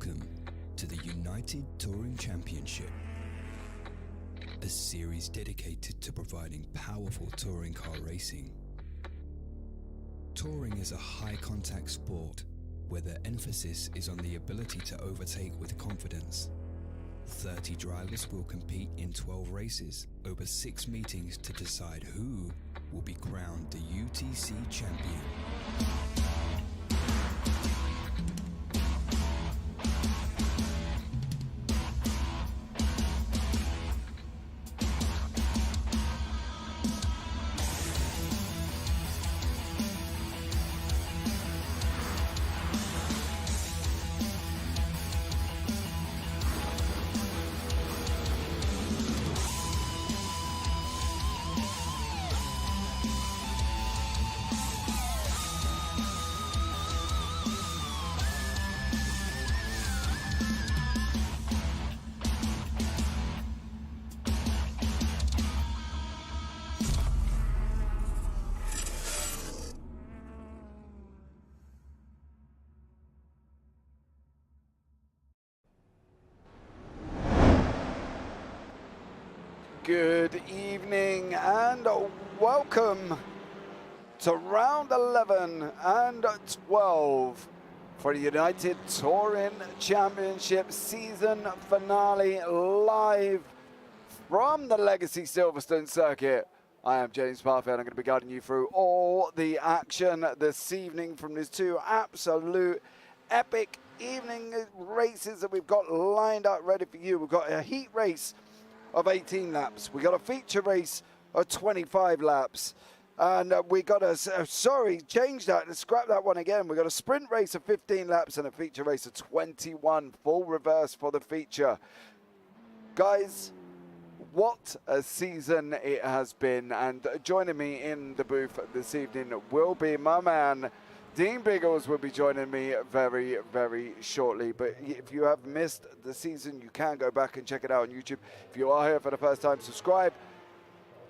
Welcome to the United Touring Championship, a series dedicated to providing powerful touring car racing. Touring is a high-contact sport where the emphasis is on the ability to overtake with confidence. 30 drivers will compete in 12 races over 6 meetings to decide who will be crowned the UTC champion. Good evening and welcome to round 11 and 12 for the United Touring Championship season finale live from the Legacy Silverstone circuit. I am James Parfitt. I'm going to be guiding you through all the action this evening from these two absolute epic evening races that we've got lined up ready for you. We've got a heat race of 18 laps. We got a feature race of 25 laps. And we got a, change that and scrap that one again. We got a sprint race of 15 laps and a feature race of 21, full reverse for the feature. Guys, what a season it has been. And joining me in the booth this evening will be my man, Dean Biggles will be joining me very, very shortly. But if you have missed the season, you can go back and check it out on YouTube. If you are here for the first time, subscribe,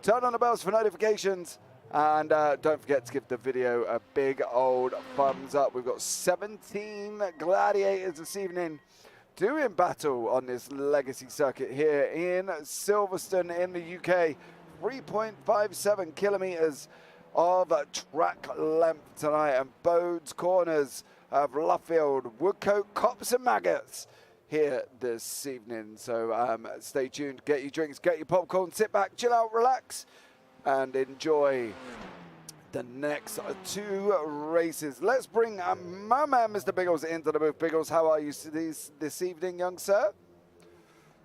turn on the bells for notifications, and don't forget to give the video a big old thumbs up. We've got 17 gladiators this evening doing battle on this legacy circuit here in Silverstone in the UK. 3.57 kilometers of track length tonight, and Bode's Corners of Luffield, Woodcote, Cops and Maggots here this evening. So stay tuned, get your drinks, get your popcorn, sit back, chill out, relax, and enjoy the next two races. Let's bring my man, Mr. Biggles, into the booth. Biggles, how are you this evening, young sir?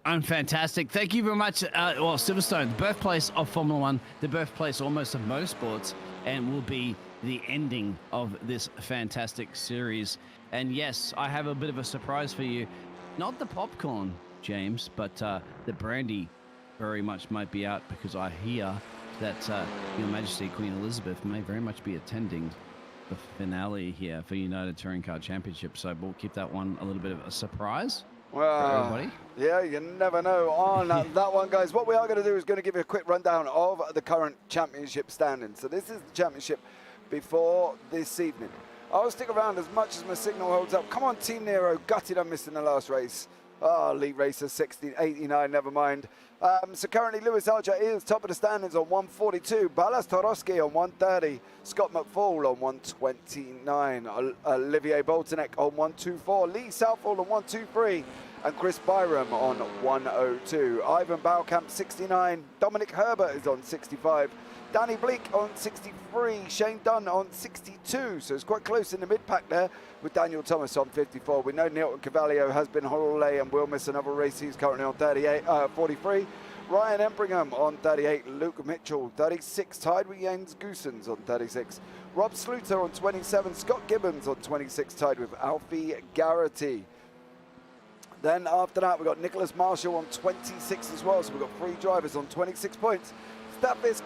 I'm fantastic. Thank you very much. Well, Silverstone, the birthplace of Formula One, the birthplace almost of motorsports, and will be the ending of this fantastic series. And yes, I have a bit of a surprise for you. Not the popcorn, James, but the brandy very much might be out, because I hear that Your Majesty Queen Elizabeth may very much be attending the finale here for United Touring Car Championship. So we'll keep that one a little bit of a surprise. Well, yeah, you never know on that one, guys. What we are going to do is going to give you a quick rundown of the current championship standings. So this is the championship before this evening. I'll stick around as much as my signal holds up. Come on, Team Nero, gutted on missing the last race. Oh, lead racer 1689, never mind. So currently Lewis Archer is top of the standings on 142. Ballas Toroski on 130. Scott McFall on 129. Olivier Boltonek on 124. Lee Southall on 123. And Chris Byram on 102. Ivan Baukamp 69. Dominic Herbert is on 65. Danny Bleak on 63, Shane Dunn on 62, so it's quite close in the mid-pack there with Daniel Thomas on 54. We know Nilton Cavallio has been holiday and will miss another race. He's currently on 43. Ryan Empringham on 38, Luke Mitchell 36, tied with Jens Goosens on 36. Rob Sluter on 27, Scott Gibbons on 26, tied with Alfie Garrity. Then after that, we've got Nicholas Marshall on 26 as well, so we've got 3 drivers on 26 points. Stavis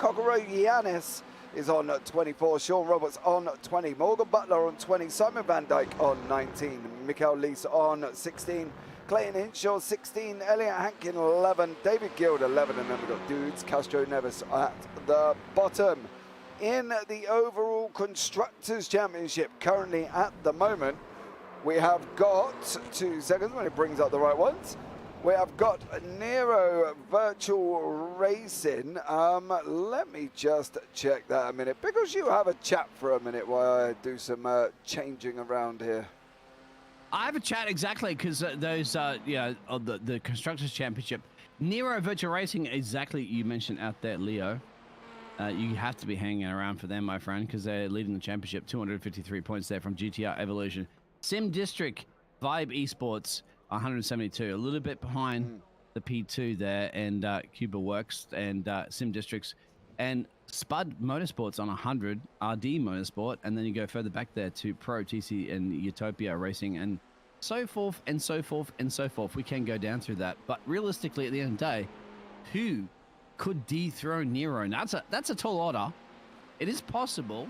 Kokorogiannis is on 24, Sean Roberts on 20, Morgan Butler on 20, Simon Van Dijk on 19, Mikael Lees on 16, Clayton Hinshaw 16, Elliot Hankin 11, David Guild 11, and then we've got Dudes Castro Neves at the bottom. In the overall Constructors' Championship, currently at the moment, We have got 2 seconds when it brings up the right ones. We have got Nero Virtual Racing. Let me just check that a minute, because you have a chat for a minute while I do some changing around here. I have a chat exactly because those, the Constructors Championship, Nero Virtual Racing, exactly you mentioned out there, Leo. You have to be hanging around for them, my friend, because they're leading the championship. 253 points there from GTR Evolution. Sim District, Vibe Esports, 172. A little bit behind the P2 there, and Cuba Works and Sim Districts. And Spud Motorsports on 100, RD Motorsport, and then you go further back there to Pro TC and Utopia Racing, and so forth and so forth and so forth. We can go down through that, but realistically, at the end of the day, who could dethrone Nero? Now, that's a tall order. It is possible,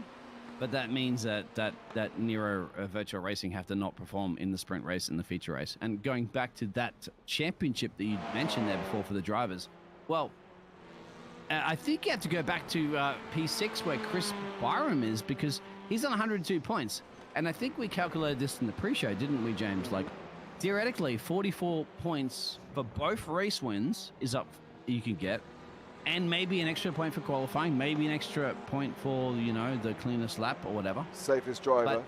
but that means that Nero Virtual Racing have to not perform in the sprint race and the feature race. And going back to that championship that you mentioned there before for the drivers, well, I think you have to go back to P6 where Chris Byram is, because he's on 102 points. And I think we calculated this in the pre-show, didn't we, James? Like, theoretically, 44 points for both race wins is up you can get. And maybe an extra point for qualifying, maybe an extra point for, the cleanest lap or whatever. Safest driver.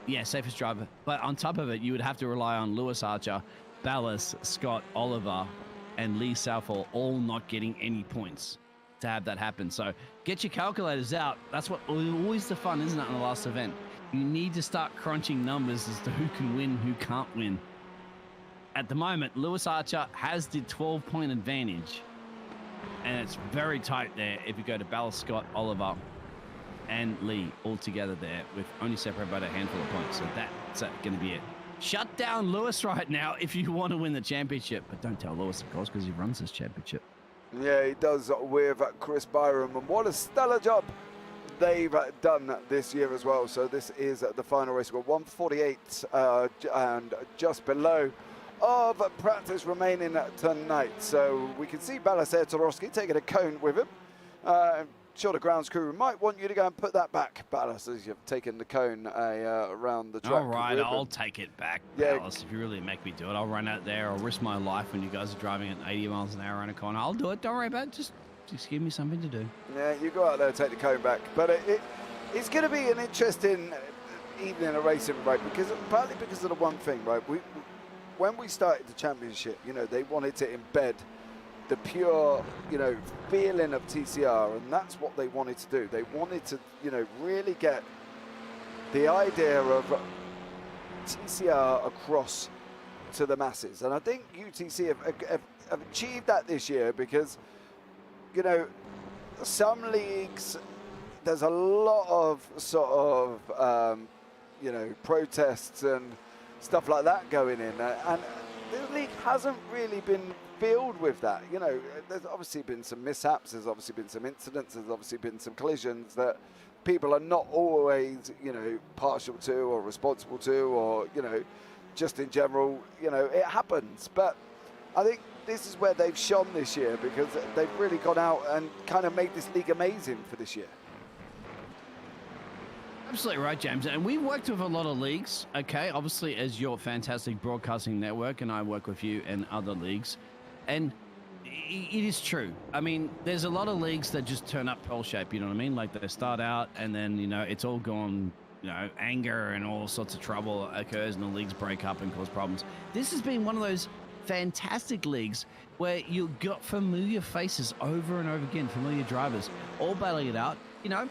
Yeah, safest driver. But on top of it, you would have to rely on Lewis Archer, Ballas, Scott, Oliver, and Lee Southall all not getting any points to have that happen. So get your calculators out. That's what always the fun, isn't it, in the last event? You need to start crunching numbers as to who can win, who can't win. At the moment, Lewis Archer has the 12-point advantage. And it's very tight there if you go to Ballas, Scott, Oliver, and Lee all together there, with only separated by a handful of points. So that's going to be it. Shut down Lewis right now if you want to win the championship. But don't tell Lewis, of course, because he runs this championship. Yeah, he does with Chris Byram. And what a stellar job they've done this year as well. So this is the final race. We've got 148 and just below of practice remaining tonight. So we can see Balasair Torowski taking a cone with him. Sure, the grounds crew might want you to go and put that back, Ballas, as you've taken the cone around the track. All right, I'll take it back, Ballas. If you really make me do it, I'll run out there. I'll risk my life when you guys are driving at 80 miles an hour around a corner. I'll do it. Don't worry about it. Just give me something to do. Yeah, you go out there and take the cone back. But it's going to be an interesting evening of racing, right? Partly because of the one thing, right? When we started the championship, they wanted to embed the pure, feeling of TCR, and that's what they wanted to do. They wanted to, really get the idea of TCR across to the masses. And I think UTC have achieved that this year because, some leagues, there's a lot of sort of, protests and stuff like that going in. And the league hasn't really been filled with that. There's obviously been some mishaps, there's obviously been some incidents, there's obviously been some collisions that people are not always, partial to or responsible to, or, just in general, it happens. But I think this is where they've shone this year, because they've really gone out and kind of made this league amazing for this year. Absolutely right, James. And we've worked with a lot of leagues, okay? Obviously, as your fantastic broadcasting network, and I work with you and other leagues. And it is true. I mean, there's a lot of leagues that just turn up pearl shape, you know what I mean? Like they start out and then, it's all gone, anger and all sorts of trouble occurs and the leagues break up and cause problems. This has been one of those fantastic leagues where you've got familiar faces over and over again, familiar drivers, all battling it out.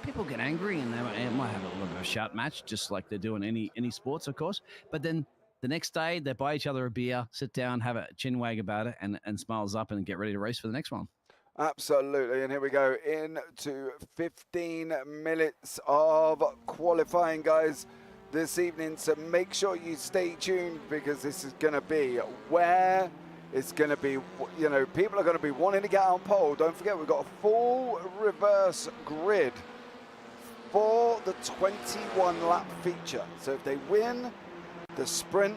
People get angry and they might have a little bit of a shout match, just like they do in any sports, of course. But then the next day, they buy each other a beer, sit down, have a chin wag about it, and smiles up and get ready to race for the next one. Absolutely. And here we go into 15 minutes of qualifying, guys, this evening. So make sure you stay tuned, because this is going to be where it's going to be, people are going to be wanting to get on pole. Don't forget, we've got a full reverse grid for the 21-lap feature. So if they win the sprint,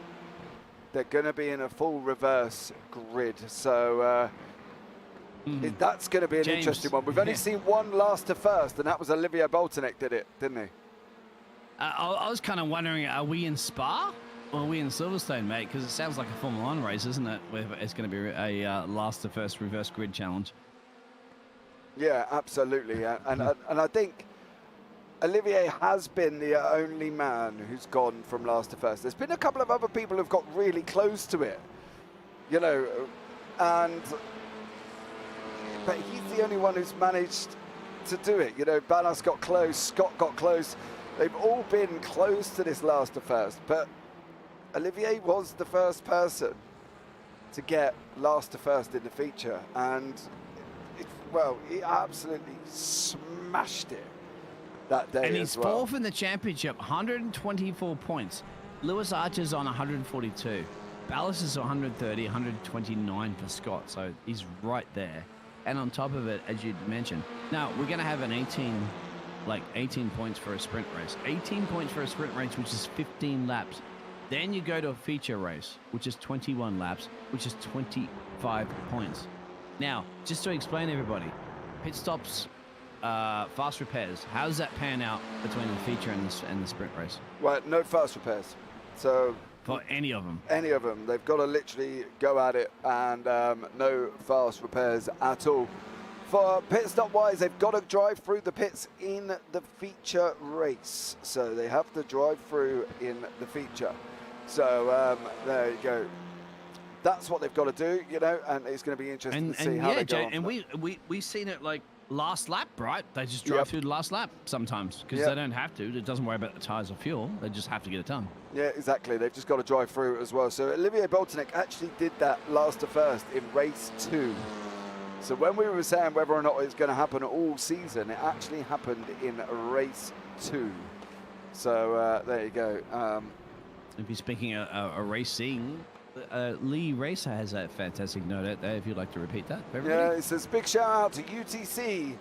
they're going to be in a full reverse grid. So that's going to be an interesting one. We've only seen one last to first, and that was Olivier Boltonek did it, didn't he? I was kind of wondering, are we in Spa? are we in Silverstone, mate? Because it sounds like a Formula 1 race, isn't it? Where it's going to be a last to first reverse grid challenge. Yeah, absolutely. And I think Olivier has been the only man who's gone from last to first. There's been a couple of other people who've got really close to it, you know, but he's the only one who's managed to do it. You know, Ballas got close, Scott got close. They've all been close to this last to first, but Olivier was the first person to get last to first in the feature, and well, he absolutely smashed it that day. And he's as well. fourth in the championship, 124 points. Lewis Archer's on 142. Ballas is 130, 129 for Scott, so he's right there. And on top of it, as you mentioned, now we're going to have an 18 points for a sprint race. 18 points for a sprint race, which is 15 laps. Then you go to a feature race, which is 21 laps, which is 25 points. Now, just to explain everybody, pit stops, fast repairs, how does that pan out between the feature and the sprint race? Well, no fast repairs. So For any of them? Any of them. They've got to literally go at it, and no fast repairs at all. For pit stop wise, they've got to drive through the pits in the feature race. So they have to drive through in the feature. So there you go. That's what they've got to do, you know, and it's going to be interesting to see how they go. And we seen it like last lap, right? They just drive through the last lap sometimes because they don't have to. It doesn't worry about the tyres or fuel. They just have to get it done. Yeah, exactly. They've just got to drive through it as well. So Olivier Boltonic actually did that last to first in race 2. So when we were saying whether or not it's going to happen all season, it actually happened in race 2. So there you go. If you're speaking of racing, Lee Racer has a fantastic note out there if you'd like to repeat that. Yeah, it says big shout out to UTC.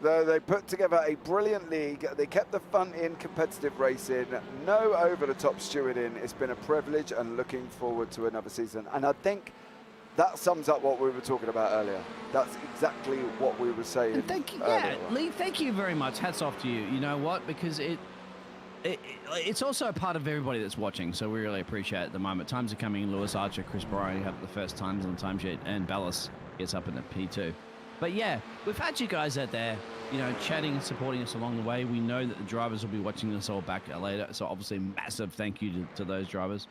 They put together a brilliant league. They kept the fun in competitive racing. No over-the-top stewarding. It's been a privilege and looking forward to another season. And I think that sums up what we were talking about earlier. That's exactly what we were saying. And thank you, yeah, Lee, thank you very much. Hats off to you. You know what? Because it's also a part of everybody that's watching, so we really appreciate it at the moment. Times are coming. Lewis Archer, Chris Bryant have the first times on the timesheet, and Ballas gets up in the P2. But yeah, we've had you guys out there, you know, chatting and supporting us along the way. We know that the drivers will be watching this all back later, so obviously massive thank you to those drivers.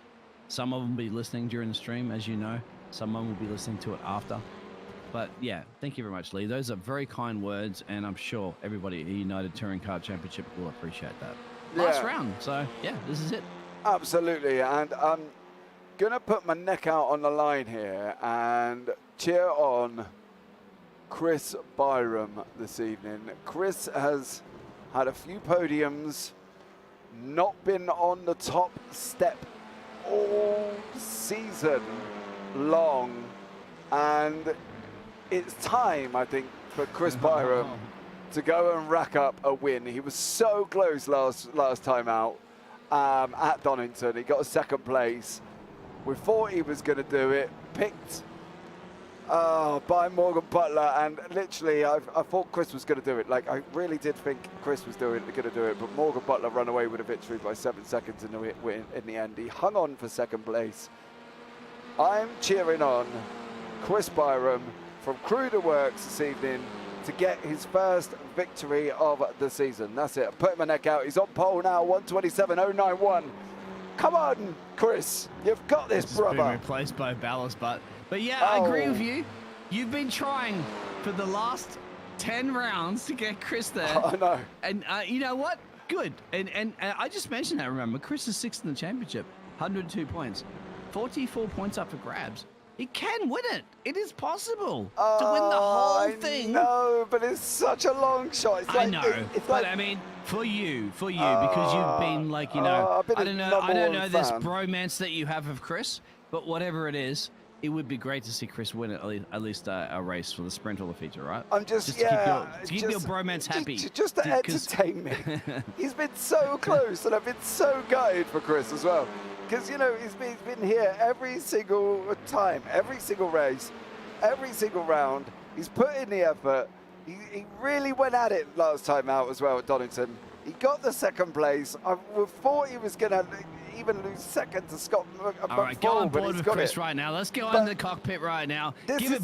Some of them will be listening during the stream, as you know. Some of them will be listening to it after. But yeah, thank you very much, Lee. Those are very kind words, and I'm sure everybody at the United Touring Car Championship will appreciate that. Last round, so yeah, this is it. Absolutely, and I'm gonna put my neck out on the line here and cheer on Chris Byram this evening. Chris has had a few podiums, not been on the top step all season long, and it's time, I think, for Chris Byram to go and rack up a win. He was so close last time out at Donington. He got a second place. We thought he was going to do it. Picked by Morgan Butler, and literally I thought Chris was going to do it. Like, I really did think Chris was going to do it, but Morgan Butler ran away with a victory by 7 seconds in the end. He hung on for second place. I'm cheering on Chris Byram from Crew to Works this evening to get his first victory of the season. That's it. I put my neck out. He's on pole now, 127.091. Come on, Chris. You've got this, brother. Been replaced by Ballas, but yeah, I agree with you. You've been trying for the last 10 rounds to get Chris there. I know. And you know what? Good. And I just mentioned that, remember. Chris is 6th in the championship, 102 points. 44 points up for grabs. He can win it. It is possible to win the whole thing. No, but it's such a long shot. It's I know, but I mean, for you, because you've been like, you know, I don't know this bromance that you have of Chris, but whatever it is, it would be great to see Chris win at least a race for the sprint or the feature, right? I'm just to keep your bromance happy. Just to entertain me. He's been so close, and I've been so gutted for Chris as well. Because, you know, he's been here every single time, every single race, every single round. He's put in the effort. He really went at it last time out as well at Donington. He got the second place. I thought he was going to, even lose second to Scott All right, go on board with Chris right now. Let's go in the cockpit right now.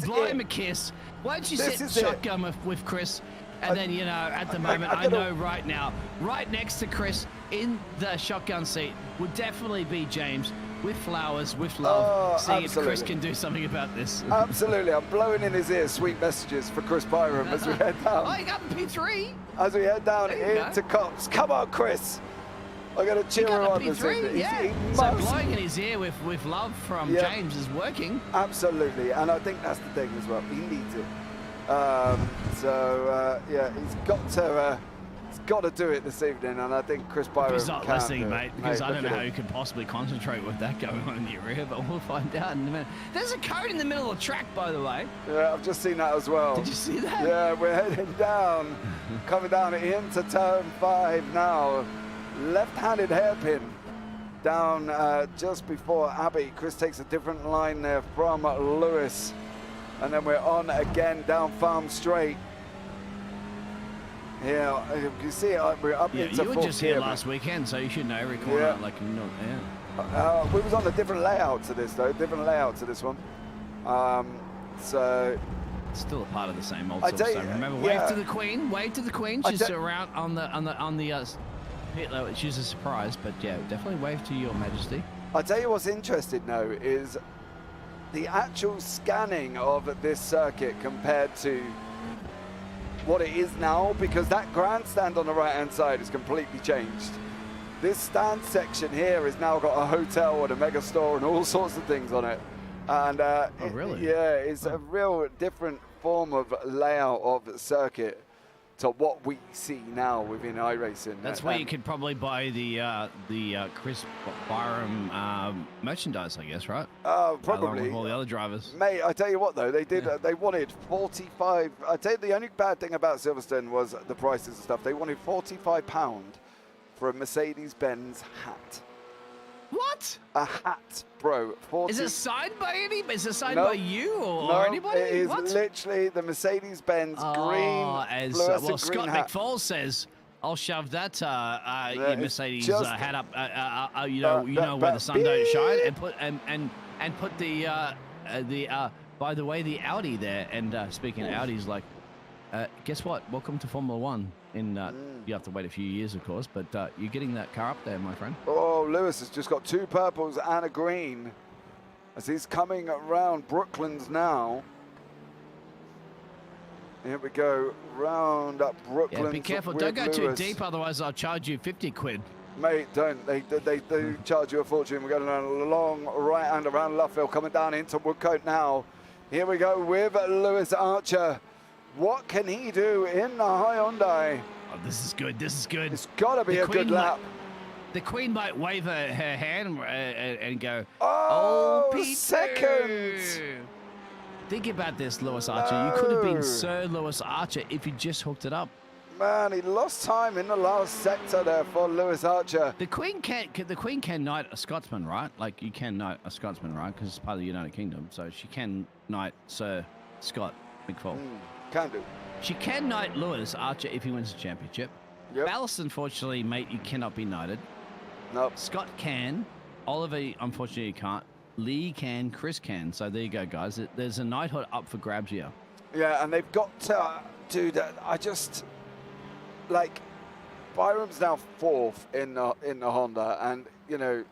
Blow him a kiss. Why don't you sit shotgun with Chris? And then, you know, at the moment, I know right now, right next to Chris in the shotgun seat would definitely be James with flowers, with love, seeing if Chris can do something about this. Absolutely. I'm blowing in his ear sweet messages for Chris Byram as we head down. Oh, you got P3. As we head down into Cops. Come on, Chris. I'm going to cheer him on this evening. Yeah. So blowing in his ear with love from James is working. Absolutely. And I think that's the thing as well. He needs it. Yeah, he's got to do it this evening, and I think Chris Byram He's not listening, mate, because I don't know how you could possibly concentrate with that going on in your rear, but we'll find out in a minute. There's a cone in the middle of the track, by the way. Yeah, I've just seen that as well. Did you see that? Yeah, we're heading down, coming down into turn 5 now. Left-handed hairpin down just before Abbey. Chris takes a different line there from Lewis. And then we're on again down Farm Straight. Yeah, you can see we're up into 4th. You were just here last weekend, so you should know every corner. We was on a different layout to this, though. Different layout to this one. So it's still a part of the same old stuff. So remember, wave to the Queen. Wave to the Queen. She's around on the pit low. She's a surprise, but yeah, definitely wave to Your Majesty. I'll tell you what's interesting though is the actual scanning of this circuit compared to what it is now, because that grandstand on the right hand side is completely changed. This stand section here has now got a hotel and a mega store and all sorts of things on it. And really? It's a real different form of layout of the circuit to what we see now within iRacing. That's where you could probably buy the Chris Byram merchandise, I guess, right? Probably. Along with all the other drivers. Mate, I tell you what though, they did. They wanted 45. I tell you, the only bad thing about Silverstone was the prices and stuff. They wanted £45 for a Mercedes-Benz hat. What? A hat, bro. Is it signed by anybody? Is it signed by you or anybody? It is literally the Mercedes-Benz green. Well, Scott McFall says, "I'll shove that Mercedes hat up. You know where the sun don't shine, and put the by the way, the Audi there. And speaking of Audis, like, guess what? Welcome to Formula One. You have to wait a few years, of course, but you're getting that car up there, my friend. Oh, Lewis has just got 2 purples and a green as he's coming around Brooklands now. Here we go, round up Brooklands. Yeah, be careful, don't go too deep, otherwise I'll charge you 50 quid. Mate, don't. They do charge you a fortune. We're going a long right-hand around Luffield, coming down into Woodcote now. Here we go with Lewis Archer. What can he do in the Hyundai? Oh, this is good. This is good. It's got to be a good lap. The Queen might wave her hand and go, oh, P2. second. Think about this, Lewis Archer. You could have been Sir Lewis Archer if you just hooked it up. Man, he lost time in the last sector there for Lewis Archer. The Queen can knight a Scotsman, right? Like, you can knight a Scotsman, right? Because it's part of the United Kingdom. So she can knight Sir Scott McFall. Can do. She can knight Lewis Archer if he wins the championship. Yep. Ballast, unfortunately, mate, you cannot be knighted. Nope. Scott can. Oliver, unfortunately, can't. Lee can. Chris can. So there you go, guys. There's a knighthood up for grabs here. Yeah, and they've got to do that. I just, like, Byram's now 4th in the Honda, and, you know,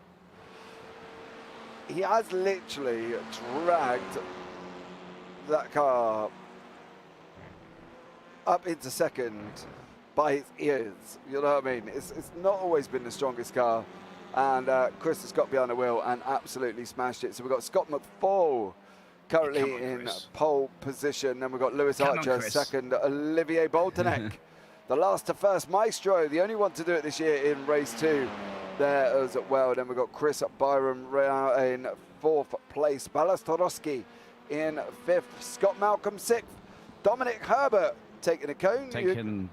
he has literally dragged that car up into second by his ears. You know what I mean? It's not always been the strongest car. And Chris has got behind the wheel and absolutely smashed it. So we've got Scott McFall currently in pole position. Then we've got Lewis Archer second, Olivier Boltenek, the last to first maestro, the only one to do it this year in race 2 there as well. Then we've got Chris Byram in 4th place, Balastoroski in 5th, Scott Malcolm 6th, Dominic Herbert taking a cone.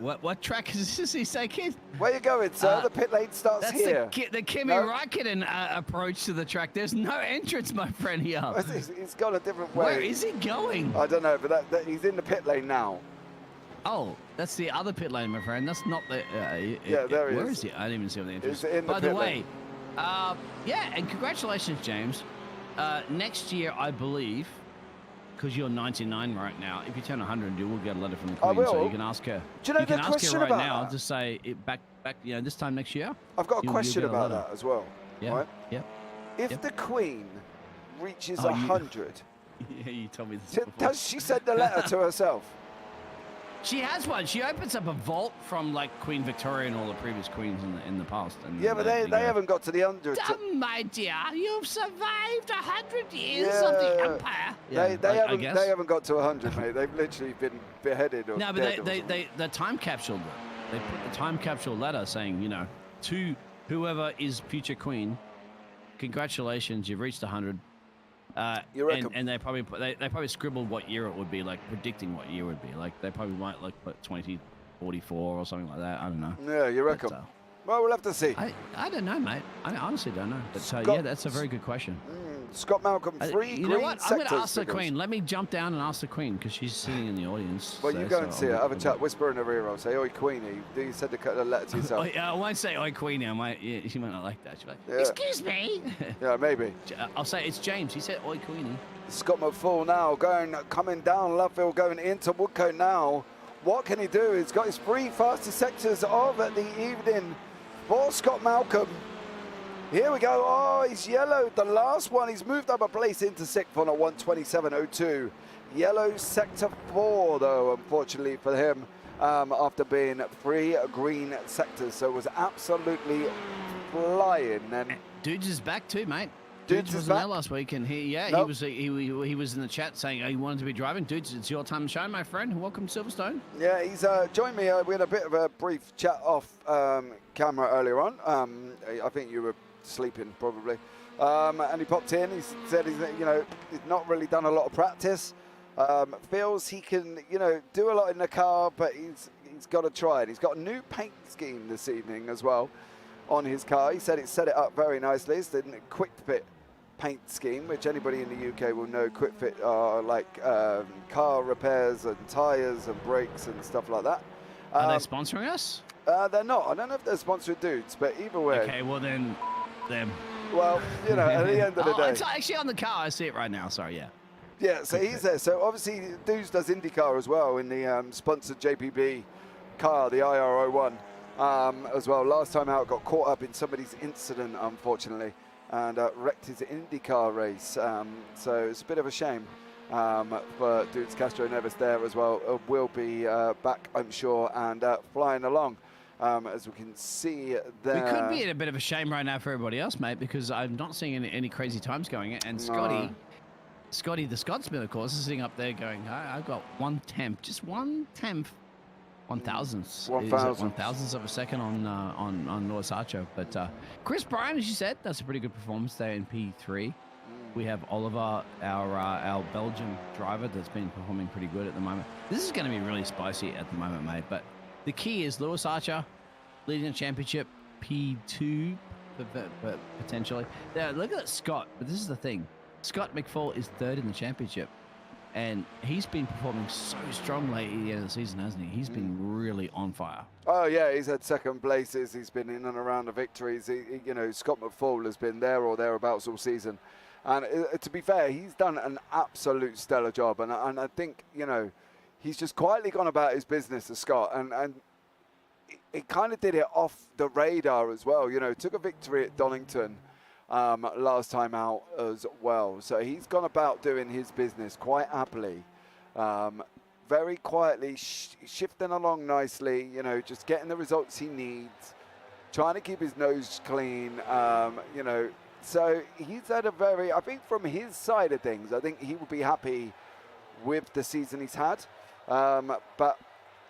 What track is this he's taking? Where you going, sir? The pit lane starts here. That's the Kimi Raikkonen approach to the track. There's no entrance, my friend, here. He's got a different way. Where is he going? I don't know, but he's in the pit lane now. Oh, that's the other pit lane, my friend. That's not the... yeah, there he is. Where is he? I didn't even see what the entrance is. By the way, Yeah, and congratulations, James. Next year, I believe, because you're 99 right now, if you turn 100, you will get a letter from the Queen. So you can ask her. Do you know you can the ask question her right about now that? to say back, this time next year. I've got a question about that as well. Yeah. Right? Yeah. If the Queen reaches Oh, 100, yeah, you told me this before. does she send a letter to herself? She has one. She opens up a vault from like Queen Victoria and all the previous queens in the past. And Yeah, but they haven't got to the 100. My dear, you've survived 100 years of the Empire. Yeah, they haven't got to 100, mate. They've literally been beheaded. Or no, but dead they time capsuled it. They put the time capsule letter saying, to whoever is future queen, congratulations, you've reached 100. You reckon? And they probably scribbled what year it would be, like predicting what year it would be. Like they probably might put 2044 or something like that. I don't know. Yeah, you reckon? But, well, we'll have to see. I don't know, mate. I honestly don't know. But yeah, that's a very good question. Scott Malcolm, three you green know what? I'm going to ask the figures. Queen. Let me jump down and ask the Queen because she's sitting in the audience. Well, you go and see her. Have a chat. Whisper in her ear. I'll say, "Oi, Queenie." You said the letter to yourself. I won't say "Oi, Queenie." She might not like that. She'll be like, "Excuse me." Yeah, maybe. I'll say it's James. He said "Oi, Queenie." Scott McFall now coming down Lovefield, going into Woodcote now. What can he do? He's got his three fastest sectors of the evening for Scott Malcolm. Here we go. Oh, he's yellowed the last one. He's moved up a place into sixth on a 1:27.02. Yellow sector 4, though, unfortunately for him, after being 3 green sectors. So it was absolutely flying. And Dudes is back too, mate. Dudes wasn't there last week, and he was in the chat saying he wanted to be driving. Dudes, it's your time to shine, my friend. Welcome to Silverstone. Yeah, he's joined me. We had a bit of a brief chat off camera earlier on. I think you were sleeping probably, and he popped in. He said he's not really done a lot of practice. Feels he can do a lot in the car, but he's got to try it. He's got a new paint scheme this evening as well on his car. He said it set it up very nicely. It's the quick fit paint scheme, which anybody in the UK will know. Quick fit are like car repairs and tires and brakes and stuff like that. Are they sponsoring us? They're not. I don't know if they're sponsored Dudes, but either way. Okay, well then, them. Well, at the end of the day. It's actually on the car. I see it right now. Sorry, yeah. Yeah, so he's there. So obviously, Dudes does IndyCar as well in the sponsored JPB car, the IR01 as well. Last time out, got caught up in somebody's incident, unfortunately, and wrecked his IndyCar race. So it's a bit of a shame. But Dudes Castro Neves there as well will be back, I'm sure, and flying along. As we can see there. We could be in a bit of a shame right now for everybody else, mate, because I'm not seeing any crazy times going. And Scotty, the Scotsman, of course, is sitting up there going, I've got 1/10, just 1/10, 1,000th. 1,000th of a second on Lewis Archer. But Chris Bryan, as you said, that's a pretty good performance there in P3. We have Oliver, our Belgian driver, that's been performing pretty good at the moment. This is going to be really spicy at the moment, mate. But the key is Lewis Archer leading the championship, P2 potentially. Now, look at Scott, but this is the thing. Scott McFall is third in the championship, and he's been performing so strong late in the end of the season, hasn't he? He's been really on fire. Oh, yeah, he's had second places. He's been in and around the victories. Scott McFall has been there or thereabouts all season. And to be fair, he's done an absolute stellar job. And I think, he's just quietly gone about his business as Scott. And it kind of did it off the radar as well. Took a victory at Donington last time out as well. So he's gone about doing his business quite happily. Very quietly, shifting along nicely, just getting the results he needs. Trying to keep his nose clean, So he's had I think from his side of things, I think he will be happy with the season he's had. But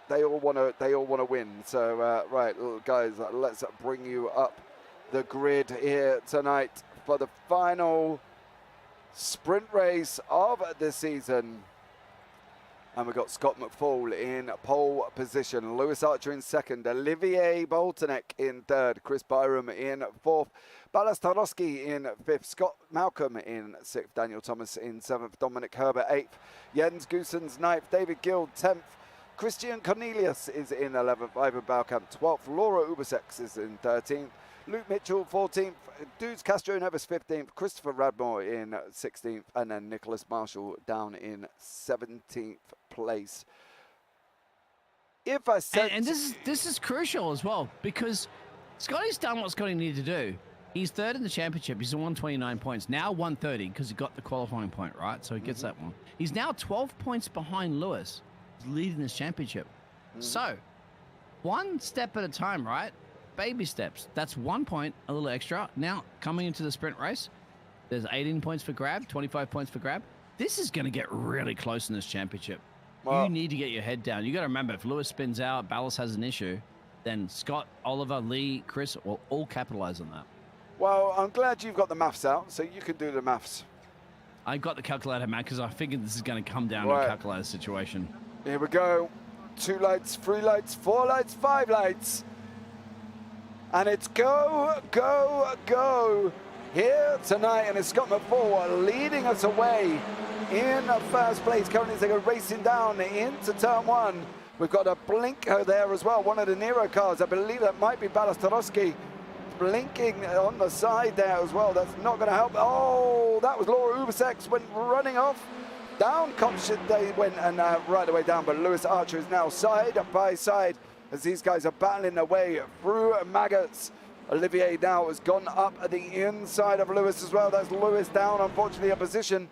they all want to win. So right, guys, let's bring you up the grid here tonight for the final sprint race of the season. And we've got Scott McFall in pole position, Lewis Archer in second, Olivier Boltonek in third, Chris Byram in fourth, Balastarowski in fifth, Scott Malcolm in sixth, Daniel Thomas in seventh, Dominic Herbert eighth, Jens Goossens ninth, David Gill 10th, Christian Cornelius is in 11th, Ivan Balkamp 12th, Laura Ubersex is in 13th, Luke Mitchell 14th, Dudes Castro Neves 15th, Christopher Radmore in 16th, and then Nicholas Marshall down in 17th place. If I said, and this is crucial as well, because Scotty's done what Scotty needed to do. He's third in the championship. He's on 129 points. Now 130 because he got the qualifying point, right? So he gets that one. He's now 12 points behind Lewis, leading this championship. So, one step at a time, right? Baby steps. That's 1 point, a little extra. Now, coming into the sprint race, there's 18 points for grab, 25 points for grab. This is going to get really close in this championship. Well, you need to get your head down. You got to remember, if Lewis spins out, Ballas has an issue, then Scott, Oliver, Lee, Chris will all capitalize on that. Well, I'm glad you've got the maths out, so you can do the maths. I got the calculator, man, because I figured this is going to come down to a calculator situation. Here we go. 2 lights, 3 lights, 4 lights, 5 lights. And it's go, go, go here tonight. And it's Scott McFall leading us away in first place. Currently, they go racing down into turn 1. We've got a blinker there as well, one of the Nero cars. I believe that might be Balastarovsky blinking on the side there as well. That's not going to help. Oh, that was Laura Ubasek went running off. Down Copshire they went and right the way down, but Lewis Archer is now side by side as these guys are battling their way through maggots. Olivier now has gone up at the inside of Lewis as well. That's Lewis down, unfortunately, a position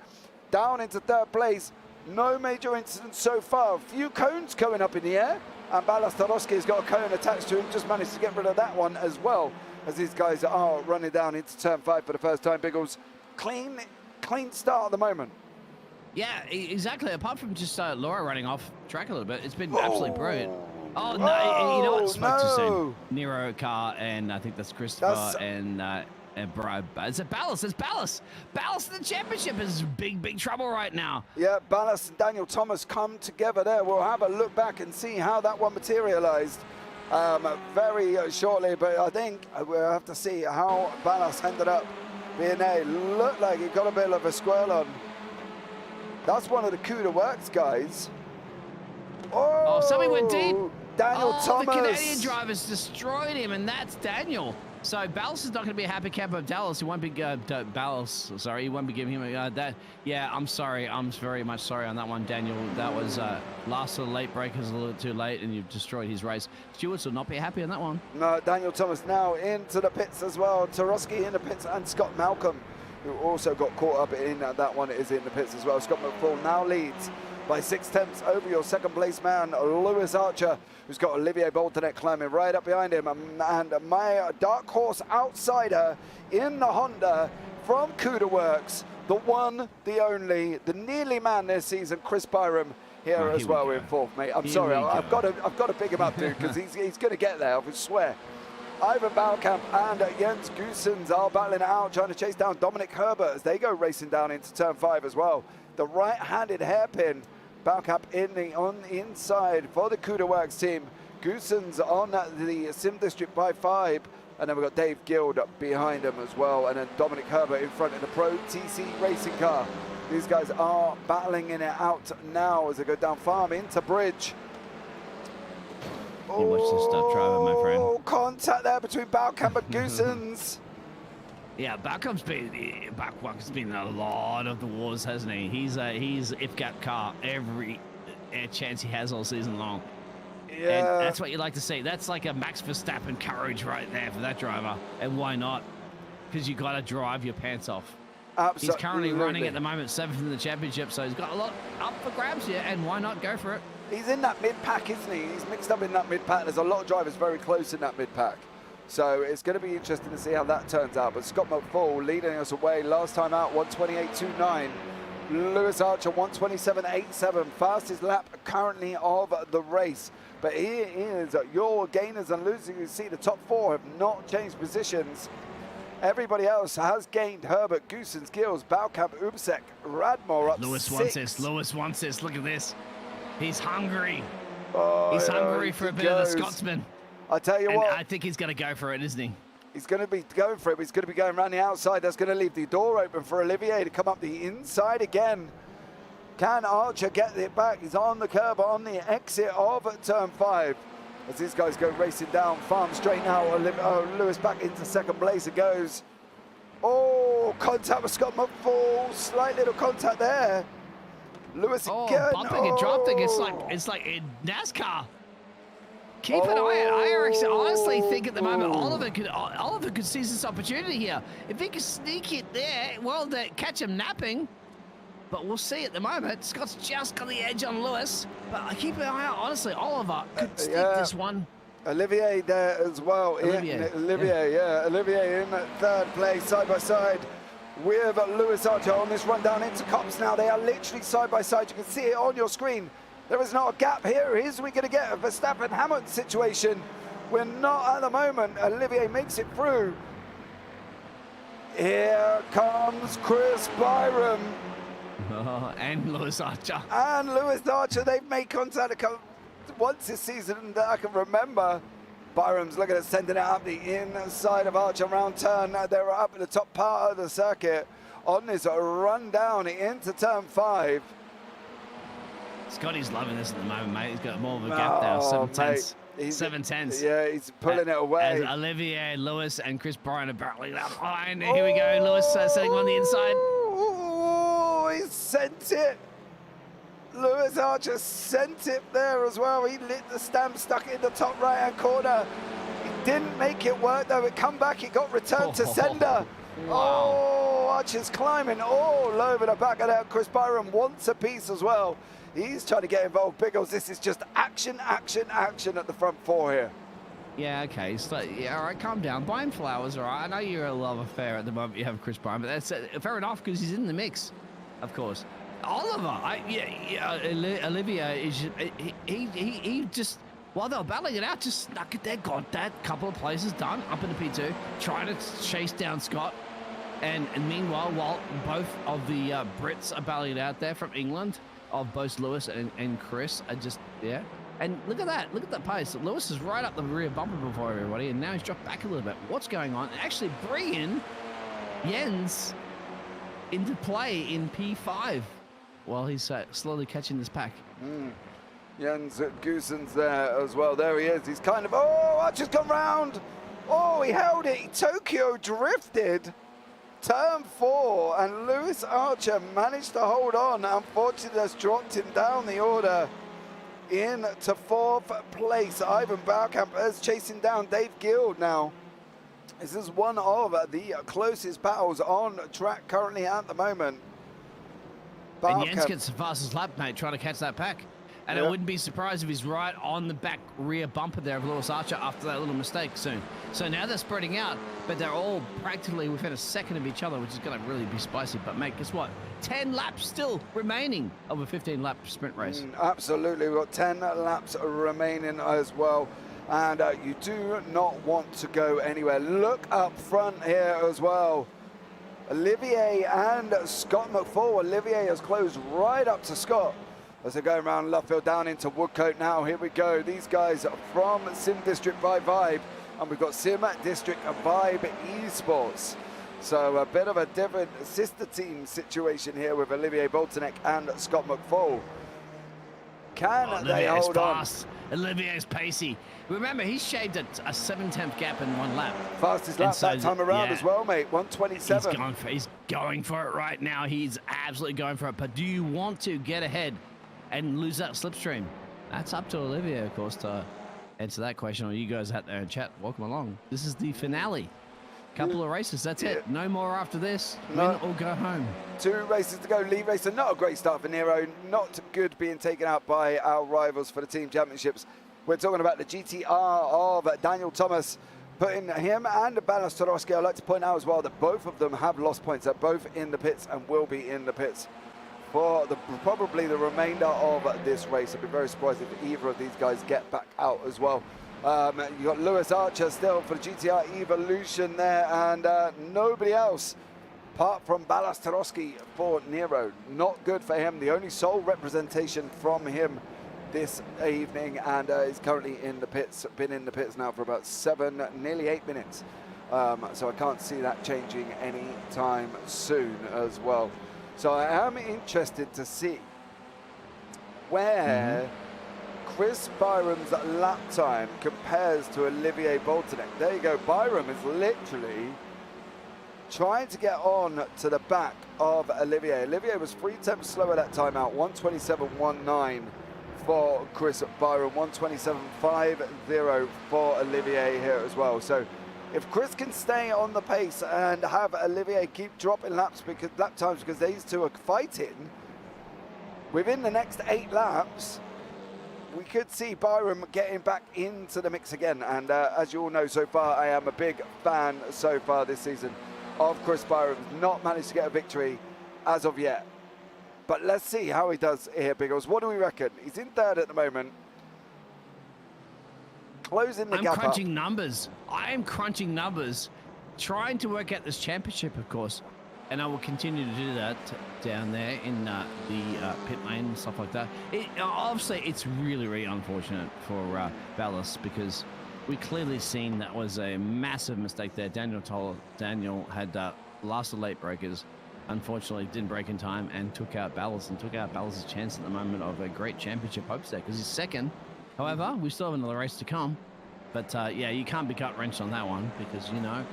down into third place. No major incidents so far. A few cones going up in the air, and Balastarovsky has got a cone attached to him. Just managed to get rid of that one as well, as these guys are running down into turn 5 for the first time. Biggles, clean start at the moment. Yeah, exactly. Apart from just Laura running off track a little bit, it's been absolutely brilliant. Oh, no, you know what? Spoke too soon. Nero car, and I think that's Christopher and Brad. Is it Ballas? It's Ballas. Ballas in the championship is big trouble right now. Yeah, Ballas and Daniel Thomas come together there. We'll have a look back and see how that one materialized very shortly, but I think we'll have to see how Ballas ended up being there. Looked like he got a bit of a squirrel on. That's one of the CUDA works guys. Oh, somebody went deep. Daniel Thomas. The Canadian drivers destroyed him, and that's Daniel. So Ballas is not going to be a happy camper of Dallas. He won't be Ballas. Sorry, he won't be giving him that. Yeah, I'm sorry. I'm very much sorry on that one, Daniel. That was last of the late breakers, a little too late, and you've destroyed his race. Stewards will not be happy on that one. No, Daniel Thomas now into the pits as well. Tarosky in the pits, and Scott Malcolm, who also got caught up in that one, is in the pits as well. Scott McFall now leads by 6/10 over your second place man, Lewis Archer, who's got Olivier Boltonet climbing right up behind him. And my dark horse outsider in the Honda from CUDA Works, the one, the only, the nearly man this season, Chris Byram, here as well in fourth, mate. I'm sorry, I've got to pick him up, dude, because he's going to get there, I swear. Ivan Balkamp and Jens Goossens are battling it out, trying to chase down Dominic Herbert as they go racing down into turn 5 as well. The right-handed hairpin, Balkamp on the inside for the CUDA Works team. Goossens on the Sim District by 5. And then we've got Dave Guild behind him as well. And then Dominic Herbert in front in the Pro TC racing car. These guys are battling in it out now as they go down farm into bridge. You watch this stuff driving, my friend. Oh, contact there between Balkamp and Goossens. Yeah, Balkamp's been a lot of the wars, hasn't he? He's IFGAP car every chance he has all season long. Yeah. And that's what you like to see. That's like a Max Verstappen courage right there for that driver. And why not? Because you got to drive your pants off. Absolutely. He's currently running at the moment 7th in the championship, so he's got a lot up for grabs here, and why not go for it? He's in that mid-pack, isn't he? He's mixed up in that mid-pack. There's a lot of drivers very close in that mid-pack. So it's going to be interesting to see how that turns out. But Scott McFall leading us away last time out, 128.29. Lewis Archer, 127.87. Fastest lap currently of the race. But here is your gainers and losers. You see the top 4 have not changed positions. Everybody else has gained. Herbert, Goossens, Gills, Balkamp, Ubsek, Radmore up Lewis 6. wants this. Lewis wants this. Look at this. He's hungry. Oh, he's hungry for a bit of the Scotsman. I tell you what. I think he's going to go for it, isn't he? He's going to be going for it, but he's going to be going around the outside. That's going to leave the door open for Olivier to come up the inside again. Can Archer get it back? He's on the curb on the exit of turn 5. as these guys go racing down. Farm straight now. Lewis back into second place. It goes. Oh, contact with Scott McFall. Slight little contact there. Lewis again. Bumping and dropping. It's like in NASCAR. Keep an eye out. I honestly think at the moment Oliver could seize this opportunity here. If he can sneak it there, well, catch him napping. But we'll see at the moment. Scott's just got the edge on Lewis. But keep an eye out. Honestly, Oliver could sneak this one. Olivier there as well. Olivier in third place, side by side with Lewis Archer on this run down into Cops now. They are literally side by side. You can see it on your screen. There is not a gap here. Is we going to get a Verstappen-Hamilton situation? We're not at the moment. Olivier makes it through. Here comes Chris Byram. And Lewis Archer. And Lewis Archer, they've made contact once this season that I can remember. Byram's looking at sending it up the inside of Archer round turn. They're up at the top part of the circuit on this run down into turn 5. Scotty's loving this at the moment, mate. He's got more of a gap now. 7/10. 7/10. Yeah, he's pulling it away. As Olivier, Lewis, and Chris Bryan are battling up behind. Here we go. Lewis setting on the inside. Oh, he sent it. Lewis Archer sent it there as well. He lit the stamp, stuck it in the top right-hand corner. He didn't make it work, though. It come back. It got returned to sender. Wow. Oh, Archer's climbing all over the back of that. Chris Byram wants a piece as well. He's trying to get involved. Biggles, this is just action, action, action at the front 4 here. Yeah, okay. So, yeah, all right, calm down. Buy him flowers, all right? I know you're a love affair at the moment. You have Chris Bryan, but that's fair enough because he's in the mix, of course. Oliver, Olivier is he just while they were battling it out, just snuck it there, got that couple of places done up in the P2, trying to chase down Scott. And meanwhile, while both of the Brits are battling it out there from England, of both Lewis and Chris are just, yeah. And look at that. Look at that pace. Lewis is right up the rear bumper before everybody, and now he's dropped back a little bit. What's going on? Actually bringing Jens into play in P5 while he's slowly catching this pack. Jens Goosen's there as well. There he is. He's kind of, oh, Archer's gone round. Oh, he held it. He Tokyo drifted. Turn 4, and Lewis Archer managed to hold on. Unfortunately, that's dropped him down the order into 4th place. Ivan Baukamp is chasing down Dave Guild now. This is one of the closest battles on track currently at the moment. And Jens gets the fastest lap, mate, trying to catch that pack. And I wouldn't be surprised if he's right on the back rear bumper there of Lewis Archer after that little mistake soon. So now they're spreading out, but they're all practically within a second of each other, which is going to really be spicy. But, mate, guess what? 10 laps still remaining of a 15-lap sprint race. Absolutely. We've got 10 laps remaining as well. And you do not want to go anywhere. Look up front here as well. Olivier and Scott McFall. Olivier has closed right up to Scott as they're going around Luffield down into Woodcote now. Here we go. These guys are from Sim District Vibe, and we've got Sim District Vibe eSports. So a bit of a different sister team situation here with Olivier Boltonek and Scott McFall. Can they hold fast. On? Olivier's pacey. Remember, he's shaved a 7/10 gap in one lap. Fastest lap that time around as well, mate. 1:27. He's going for it right now. He's absolutely going for it. But do you want to get ahead and lose that slipstream? That's up to Olivier, of course, to answer that question. Or you guys out there in chat, welcome along. This is the finale. Couple of races, that's it. No more after this. Win or go home. 2 races to go. Lead racer, not a great start for Nero. Not good being taken out by our rivals for the team championships. We're talking about the GTR of Daniel Thomas, putting him and Balas Torowski. I'd like to point out as well that both of them have lost points. They're both in the pits and will be in the pits for probably the remainder of this race. I'd be very surprised if either of these guys get back out as well. You got Lewis Archer still for the GTR Evolution there, and nobody else apart from Balas Torowski for Nero. Not good for him. The only sole representation from him this evening, and is currently in the pits. Been in the pits now for about 7, nearly 8 minutes. So I can't see that changing any time soon as well. So I am interested to see where Chris Byram's lap time compares to Olivier Boltonek. There you go. Byram is literally trying to get on to the back of Olivier. Olivier was 3 tenths slower that time out, 1:27.19 for Chris Byram, 1:27.50 for Olivier here as well. So if Chris can stay on the pace and have Olivier keep dropping lap times because these two are fighting, within the next 8 laps, we could see Byram getting back into the mix again. And as you all know, so far, I am a big fan so far this season of Chris Byram. Not managed to get a victory as of yet. But let's see how he does here, Biggles. What do we reckon? He's in third at the moment. Closing the gap up. I'm crunching numbers. I am crunching numbers, trying to work out this championship, of course. And I will continue to do that down there in the pit lane and stuff like that. Obviously, it's really, really unfortunate for Ballas because we clearly seen that was a massive mistake there. Daniel had last of late breakers. Unfortunately, didn't break in time and took out Ballas and took out Ballas' chance at the moment of a great championship hopes there because he's second. However, we still have another race to come. But yeah, you can't be gut-wrenched on that one because, you know,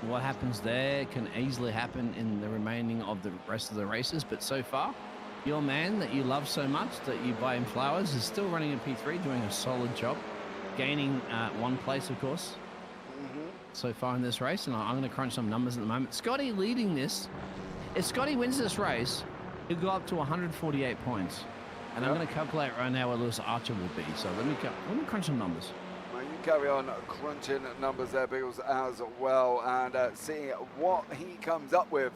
what happens there can easily happen in the remaining of the rest of the races. But so far, your man that you love so much that you buy him flowers is still running in P3, doing a solid job, gaining 1 place, of course, so far in this race. And I'm going to crunch some numbers at the moment. Scotty leading this. If Scotty wins this race, he'll go up to 148 points. And I'm going to calculate right now what Lewis Archer will be. So let me crunch some numbers. Carry on crunching numbers there, Biggles, as well, and seeing what he comes up with.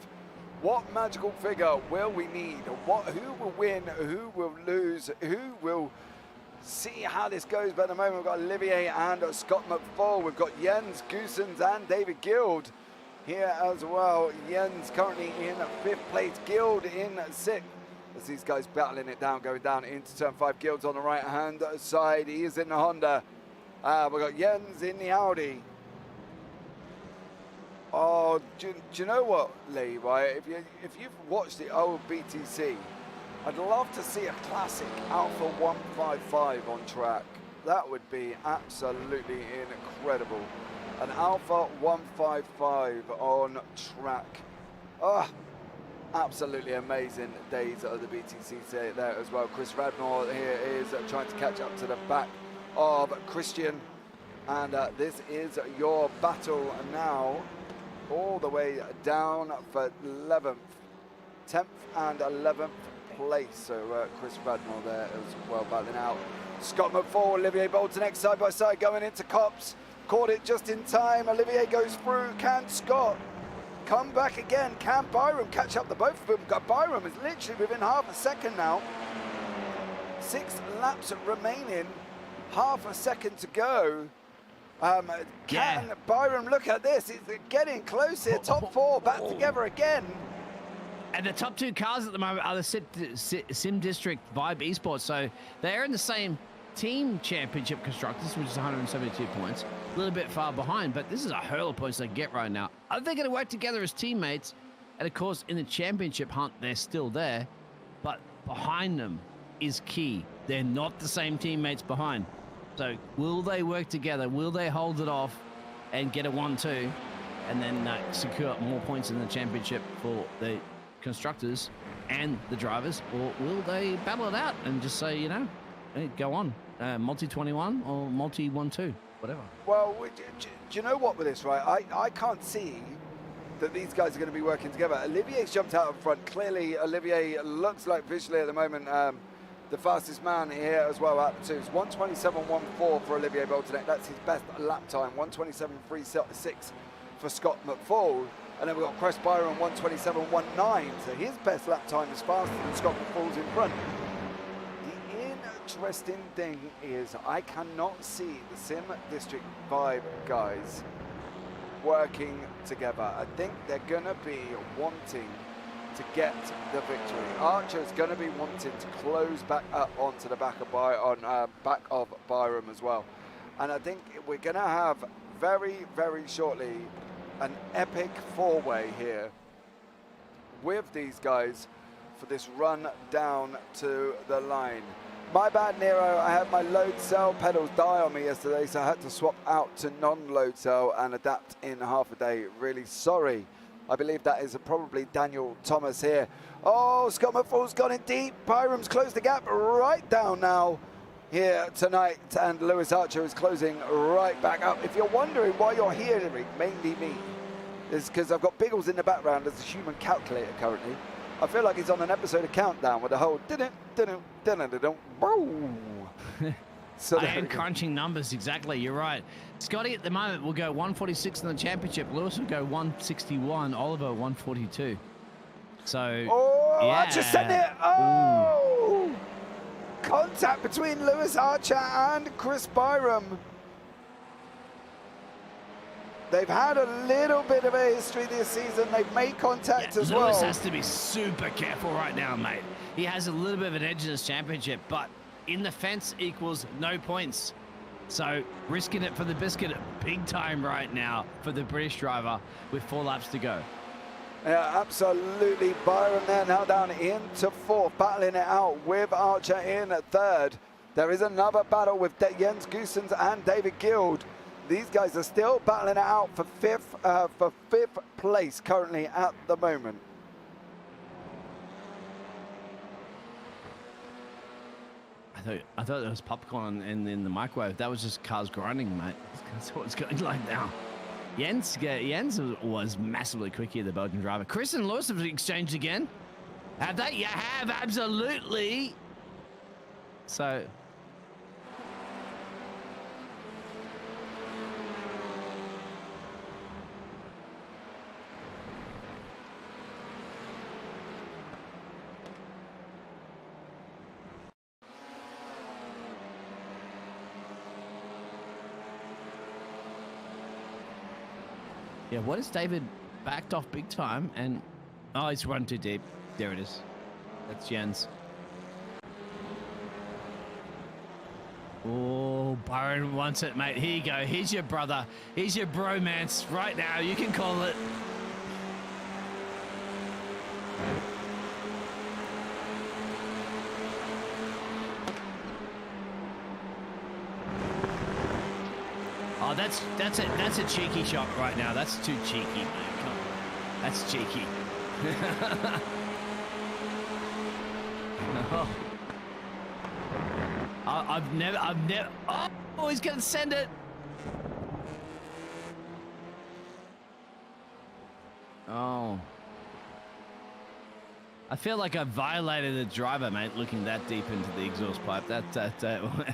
What magical figure will we need? Who will win? Who will lose? Who will see how this goes? But at the moment, we've got Olivier and Scott McFall. We've got Jens Goosens and David Guild here as well. Jens currently in 5th place, Guild in 6th. As these guys battling it down, going down into turn 5. Guild's on the right-hand side. He is in the Honda. We've got Jens in the Audi. Oh, do you know what, Lee, right? If you've watched the old BTC, I'd love to see a classic Alpha 155 on track. That would be absolutely incredible. An Alpha 155 on track. Oh, absolutely amazing days of the BTC there as well. Chris Radnor here is trying to catch up to the back of Christian, and this is your battle now all the way down for 11th, 10th and 11th place. So Chris Radnor there as well battling out. Scott McFall, Olivier Boltonek side by side going into Cops. Caught it just in time. Olivier goes through. Can Scott come back again? Can Byram catch up the both of them? Byram is literally within half a second now. 6 laps remaining. Half a second to go. Can Byram look at this? It's getting close here. Top 4 back together again. And the top 2 cars at the moment are the Sim District Vibe eSports. So they're in the same team championship constructors, which is 172 points. A little bit far behind, but this is a hurl of points they get right now. Are they going to work together as teammates? And of course, in the championship hunt, they're still there. But behind them is key. They're not the same teammates behind. So will they work together? Will they hold it off and get a 1-2 and then secure more points in the championship for the constructors and the drivers? Or will they battle it out and just say, you know, hey, go on, multi-21 or multi-1-2, whatever? Well, do you know what with this, right? I can't see that these guys are going to be working together. Olivier's jumped out up front. Clearly, Olivier looks like visually at the moment the fastest man here as well at the 2s. 1:27.14 for Olivier Boltonek. That's his best lap time. 1:27.36 for Scott McFall. And then we've got Chris Byram 1:27.19. So his best lap time is faster than Scott McFall's in front. The interesting thing is I cannot see the Sim District Vibe guys working together. I think they're going to be wanting to get the victory. Archer's going to be wanting to close back up onto the back of Byram as well. And I think we're going to have very, very shortly an epic 4-way here with these guys for this run down to the line. My bad, Nero. I had my load cell pedals die on me yesterday, so I had to swap out to non-load cell and adapt in half a day. Really sorry. I believe that is probably Daniel Thomas here. Oh, Scott McFall's gone in deep. Byram's closed the gap right down now here tonight, and Lewis Archer is closing right back up. If you're wondering why you're hearing mainly me, it's because I've got Biggles in the background as a human calculator currently. I feel like he's on an episode of Countdown with the whole so I am crunching numbers, exactly, you're right. Scotty at the moment will go 146 in the championship. Lewis will go 161, Oliver 142. So, oh, yeah. Archer sent it. Oh! Ooh. Contact between Lewis Archer and Chris Byram. They've had a little bit of a history this season. They've made contact as well. Lewis has to be super careful right now, mate. He has a little bit of an edge in this championship, but in the fence equals no points. So risking it for the biscuit big time right now for the British driver with 4 laps to go. Yeah, absolutely. Byron there now down into 4th, battling it out with Archer in at 3rd. There is another battle with Jens Goossens and David Guild. These guys are still battling it out for fifth place currently at the moment. I thought there was popcorn in the microwave. That was just cars grinding, mate. That's what it's going like now. Jens was massively quick here, the Belgian driver. Chris and Lewis have exchanged again. Have they? You have, absolutely. So... yeah, what is David backed off big time? And oh, he's run too deep. There it is. That's Jens. Oh, Byron wants it, mate. Here you go. Here's your brother. Here's your bromance right now. You can call it. Oh, that's a cheeky shot right now. That's too cheeky, man. Come on. That's cheeky. Oh. I've never. Oh, he's gonna send it. Oh. I feel like I violated the driver, mate, looking that deep into the exhaust pipe. That. Oh.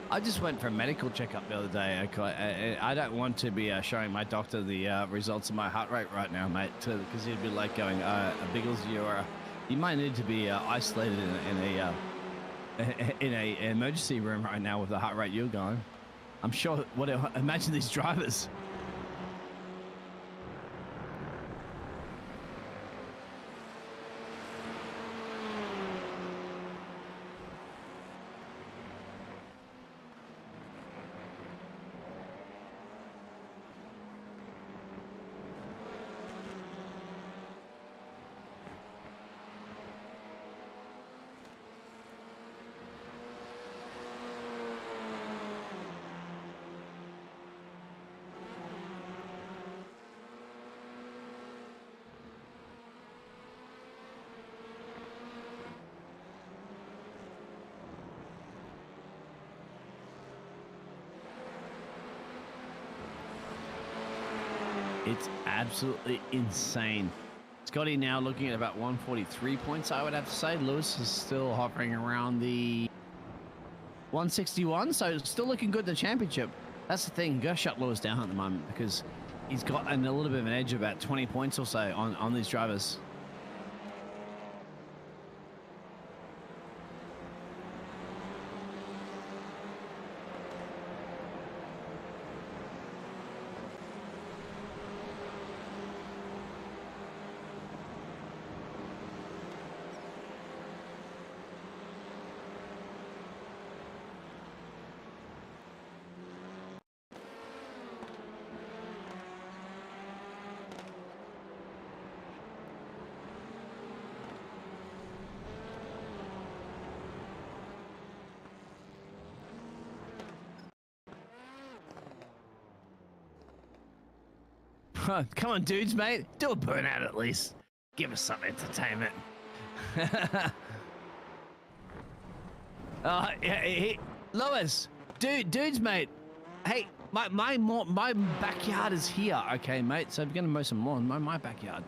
I just went for a medical checkup the other day. I don't want to be showing my doctor the results of my heart rate right now, mate, because he'd be like going, Biggles, you might need to be isolated in a emergency room right now with the heart rate you're going. I'm sure. Imagine these drivers. It's absolutely insane. Scotty now looking at about 143 points, I would have to say. Lewis is still hovering around the 161, so still looking good in the championship. That's the thing. Go shut Lewis down at the moment because he's got a little bit of an edge, about 20 points or so on these drivers. Come on, dudes, mate. Do a burnout at least. Give us some entertainment. Lewis, dudes, mate. Hey, my backyard is here. Okay, mate. So if you're gonna mow some lawn, mow my backyard.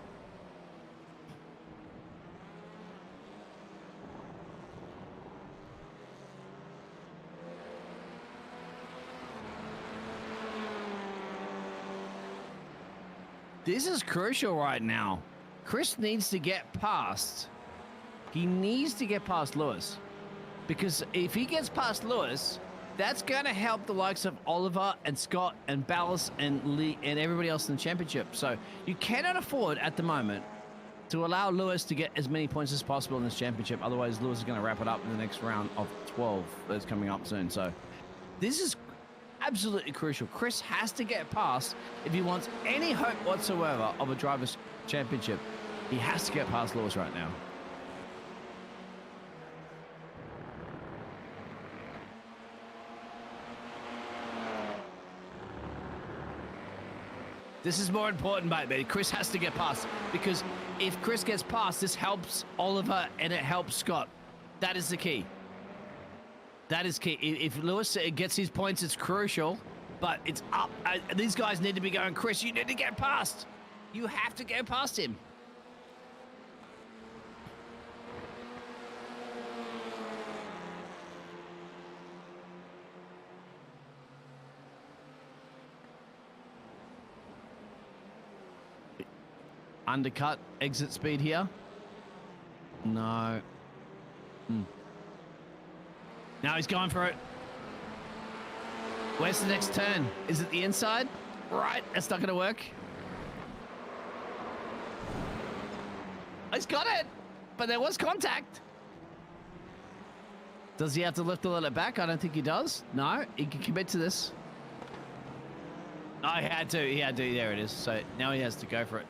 This is crucial right now. Chris needs to get past. He needs to get past Lewis. Because if he gets past Lewis, that's going to help the likes of Oliver and Scott and Ballas and Lee and everybody else in the championship. So you cannot afford at the moment to allow Lewis to get as many points as possible in this championship. Otherwise, Lewis is going to wrap it up in the next round of 12 that's coming up soon. So this is absolutely crucial. Chris has to get past if he wants any hope whatsoever of a drivers' championship. He has to get past Lewis right now. This is more important, mate. Chris has to get past, because if Chris gets past, this helps Oliver and it helps Scott. That is the key. That is key. If Lewis gets his points, it's crucial, but it's up. These guys need to be going, Chris, you need to get past. You have to get past him. Undercut, exit speed here. No. Now he's going for it. Where's the next turn? Is it the inside? Right, that's not gonna work. He's got it, but there was contact. Does he have to lift a little back? I don't think he does. No, he can commit to this. Oh, he had to, there it is. So now he has to go for it.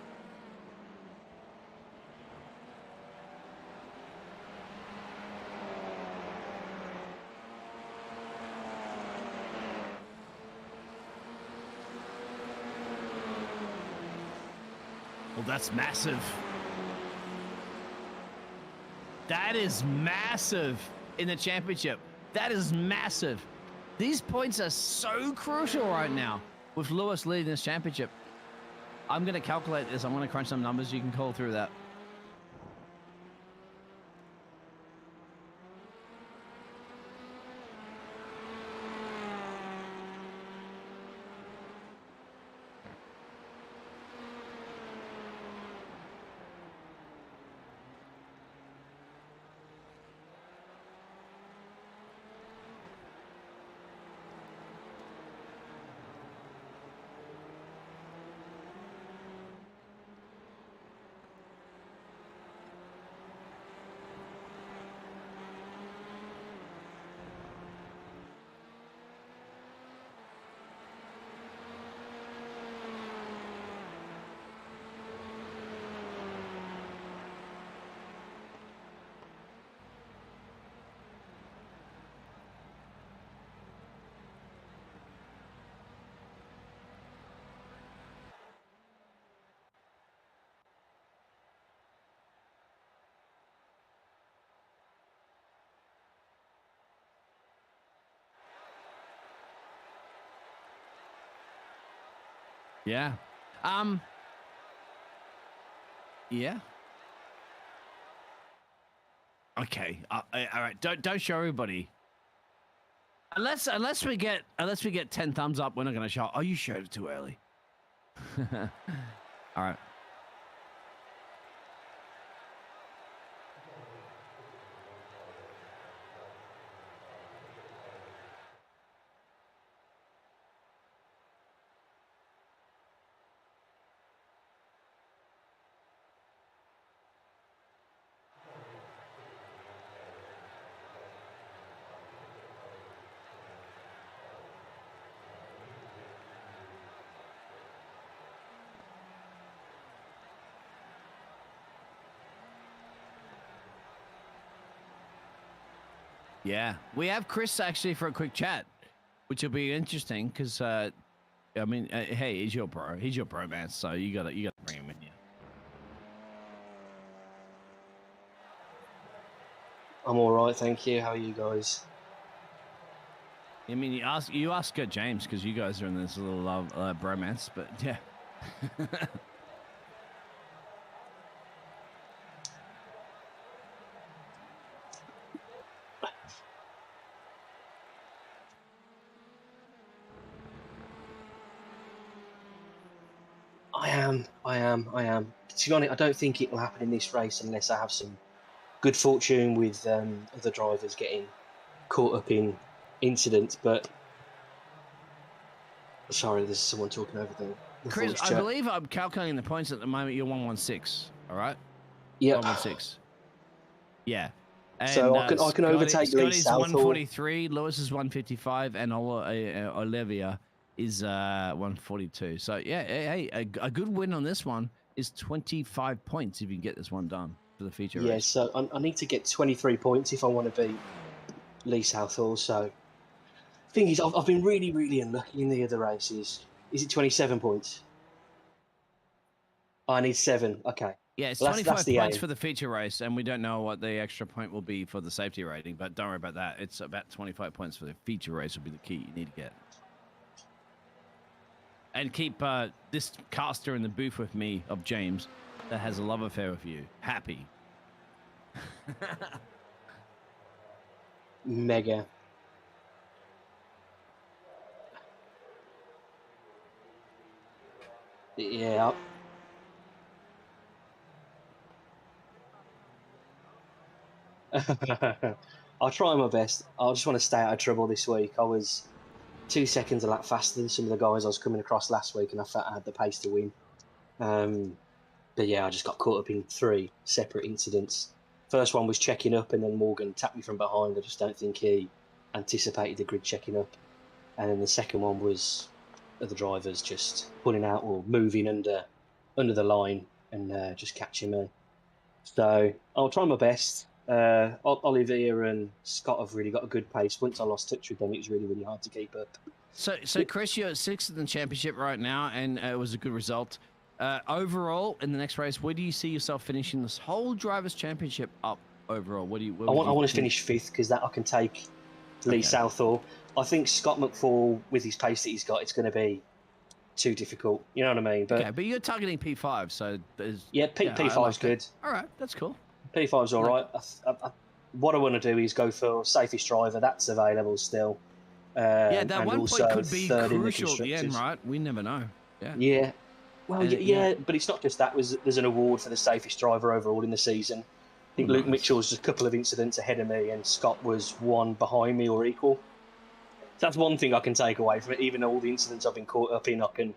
Well, that's massive. That is massive in the championship. That is massive. These points are so crucial right now with Lewis leading this championship. I'm going to calculate this. I'm going to crunch some numbers. You can call through that. Yeah. Yeah. Okay. All right. Don't show everybody. Unless we get 10 thumbs up, we're not going to show. Oh, you showed it too early. All right. Yeah, we have Chris actually for a quick chat, which will be interesting because I mean, hey, he's your bro. He's your bro, man. So you gotta bring him in here. I'm all right, thank you. How are you guys? I mean, you ask James because you guys are in this little bromance, but yeah. I am. To be honest, I don't think it will happen in this race unless I have some good fortune with other drivers getting caught up in incidents. But sorry, there's someone talking over the Chris, voice I chat. believe I'm calculating the points at the moment. You're 116. All right. Yep. 116. Yeah. And, So I can overtake Lee Scotty's Southall. 143, Lewis is 155, and Olivia is 142. So yeah, hey, a good win on this one is 25 points if you can get this one done for the feature race. So I need to get 23 points if I want to beat Lee Southall. So thing is, I've been really, really unlucky in the other races. Is it 27 points? I need 7. Okay. Yeah, it's Well, 25 that's the points aim. for the feature race, and we don't know what the extra point will be for the safety rating, but don't worry about that. It's about 25 points for the feature race will be the key you need to get. And keep this caster in the booth with me of James that has a love affair with you happy. Mega. Yeah. I'll try my best. I just want to stay out of trouble this week. I was 2 seconds a lap faster than some of the guys I was coming across last week, and I felt I had the pace to win. But yeah, I just got caught up in 3 separate incidents. First one was checking up, and then Morgan tapped me from behind. I just don't think he anticipated the grid checking up. And then the second one was other drivers just pulling out or moving under the line and just catching me. So I'll try my best. Olivia and Scott have really got a good pace. Once I lost touch with them, it was really, really hard to keep up. So Chris, you're 6th in the championship right now, and it was a good result. Overall, in the next race, where do you see yourself finishing this whole Drivers' Championship up overall? I want to finish 5th because that I can take Lee Southall. I think Scott McFall, with his pace that he's got, it's going to be too difficult. You know what I mean? But you're targeting P5, so P5's like good. All right, that's cool. P5's all right. What I want to do is go for safest driver. That's available still. That one point could be crucial at the end, right? We never know. Yeah. Well, but it's not just that. There's an award for the safest driver overall in the season. I think Luke Mitchell's just a couple of incidents ahead of me, and Scott was 1 behind me or equal. So that's one thing I can take away from it. Even all the incidents I've been caught up in, I can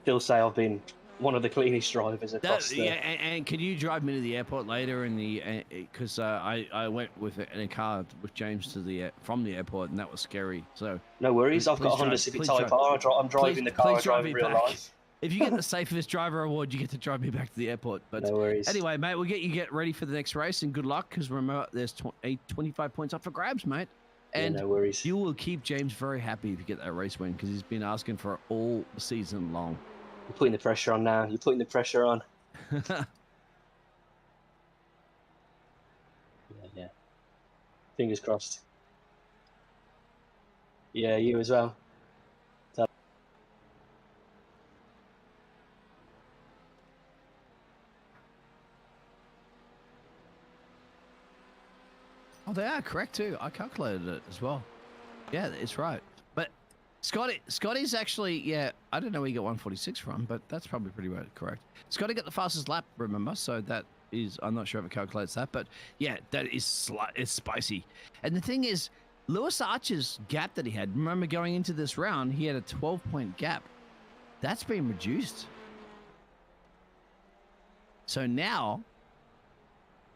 still say I've been one of the cleanest drivers across and can you drive me to the airport later in the because I went in a car with James to from the airport, and that was scary. So no worries. I've got a Honda Civic Type R. I'm driving the car I drive in real life. If you get the safest driver award, you get to drive me back to the airport. But no worries. Anyway, mate, we'll get ready for the next race, and good luck, because remember, there's 25 points up for grabs, mate. And no worries. You will keep James very happy if you get that race win, because he's been asking for it all season long. You're putting the pressure on now. You're putting the pressure on. Yeah. Fingers crossed. Yeah, you as well. Oh, they are correct too. I calculated it as well. Yeah, it's right. But Scotty's actually, yeah, I don't know where he got 146 from, but that's probably pretty well correct. Scotty got the fastest lap, remember? So that is, I'm not sure if it calculates that, but yeah, that is it's spicy. And the thing is, Lewis Archer's gap that he had, remember going into this round, he had a 12-point gap. That's been reduced. So now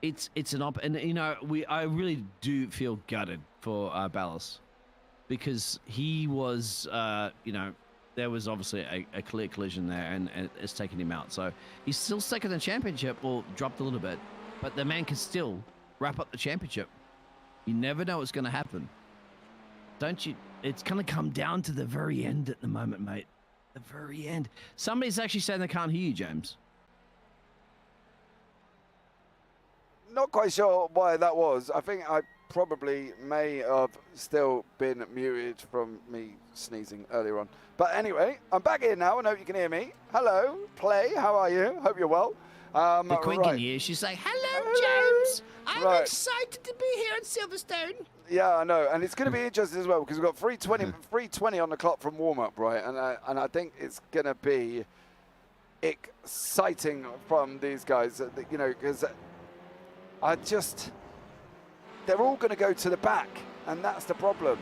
it's an and you know, I really do feel gutted for Ballas, because he was you know, there was obviously a clear collision there, and it's taken him out. So he's still second in the championship, or dropped a little bit, but the man can still wrap up the championship. You never know what's going to happen, don't you? It's going to come down to the very end at the moment, mate. The very end. Somebody's actually saying they can't hear you, James. Not quite sure why that was. I think I probably may have still been muted from me sneezing earlier on. But anyway, I'm back here now, and hope you can hear me. Hello, Play, how are you? Hope you're well. The Queen can hear. She's like, hello, James. I'm excited to be here at Silverstone. Yeah, I know, and it's going to be interesting as well, because we've got 3:20 on the clock from warm-up, right? And I think it's going to be exciting from these guys, you know, because they're all going to go to the back, and that's the problem.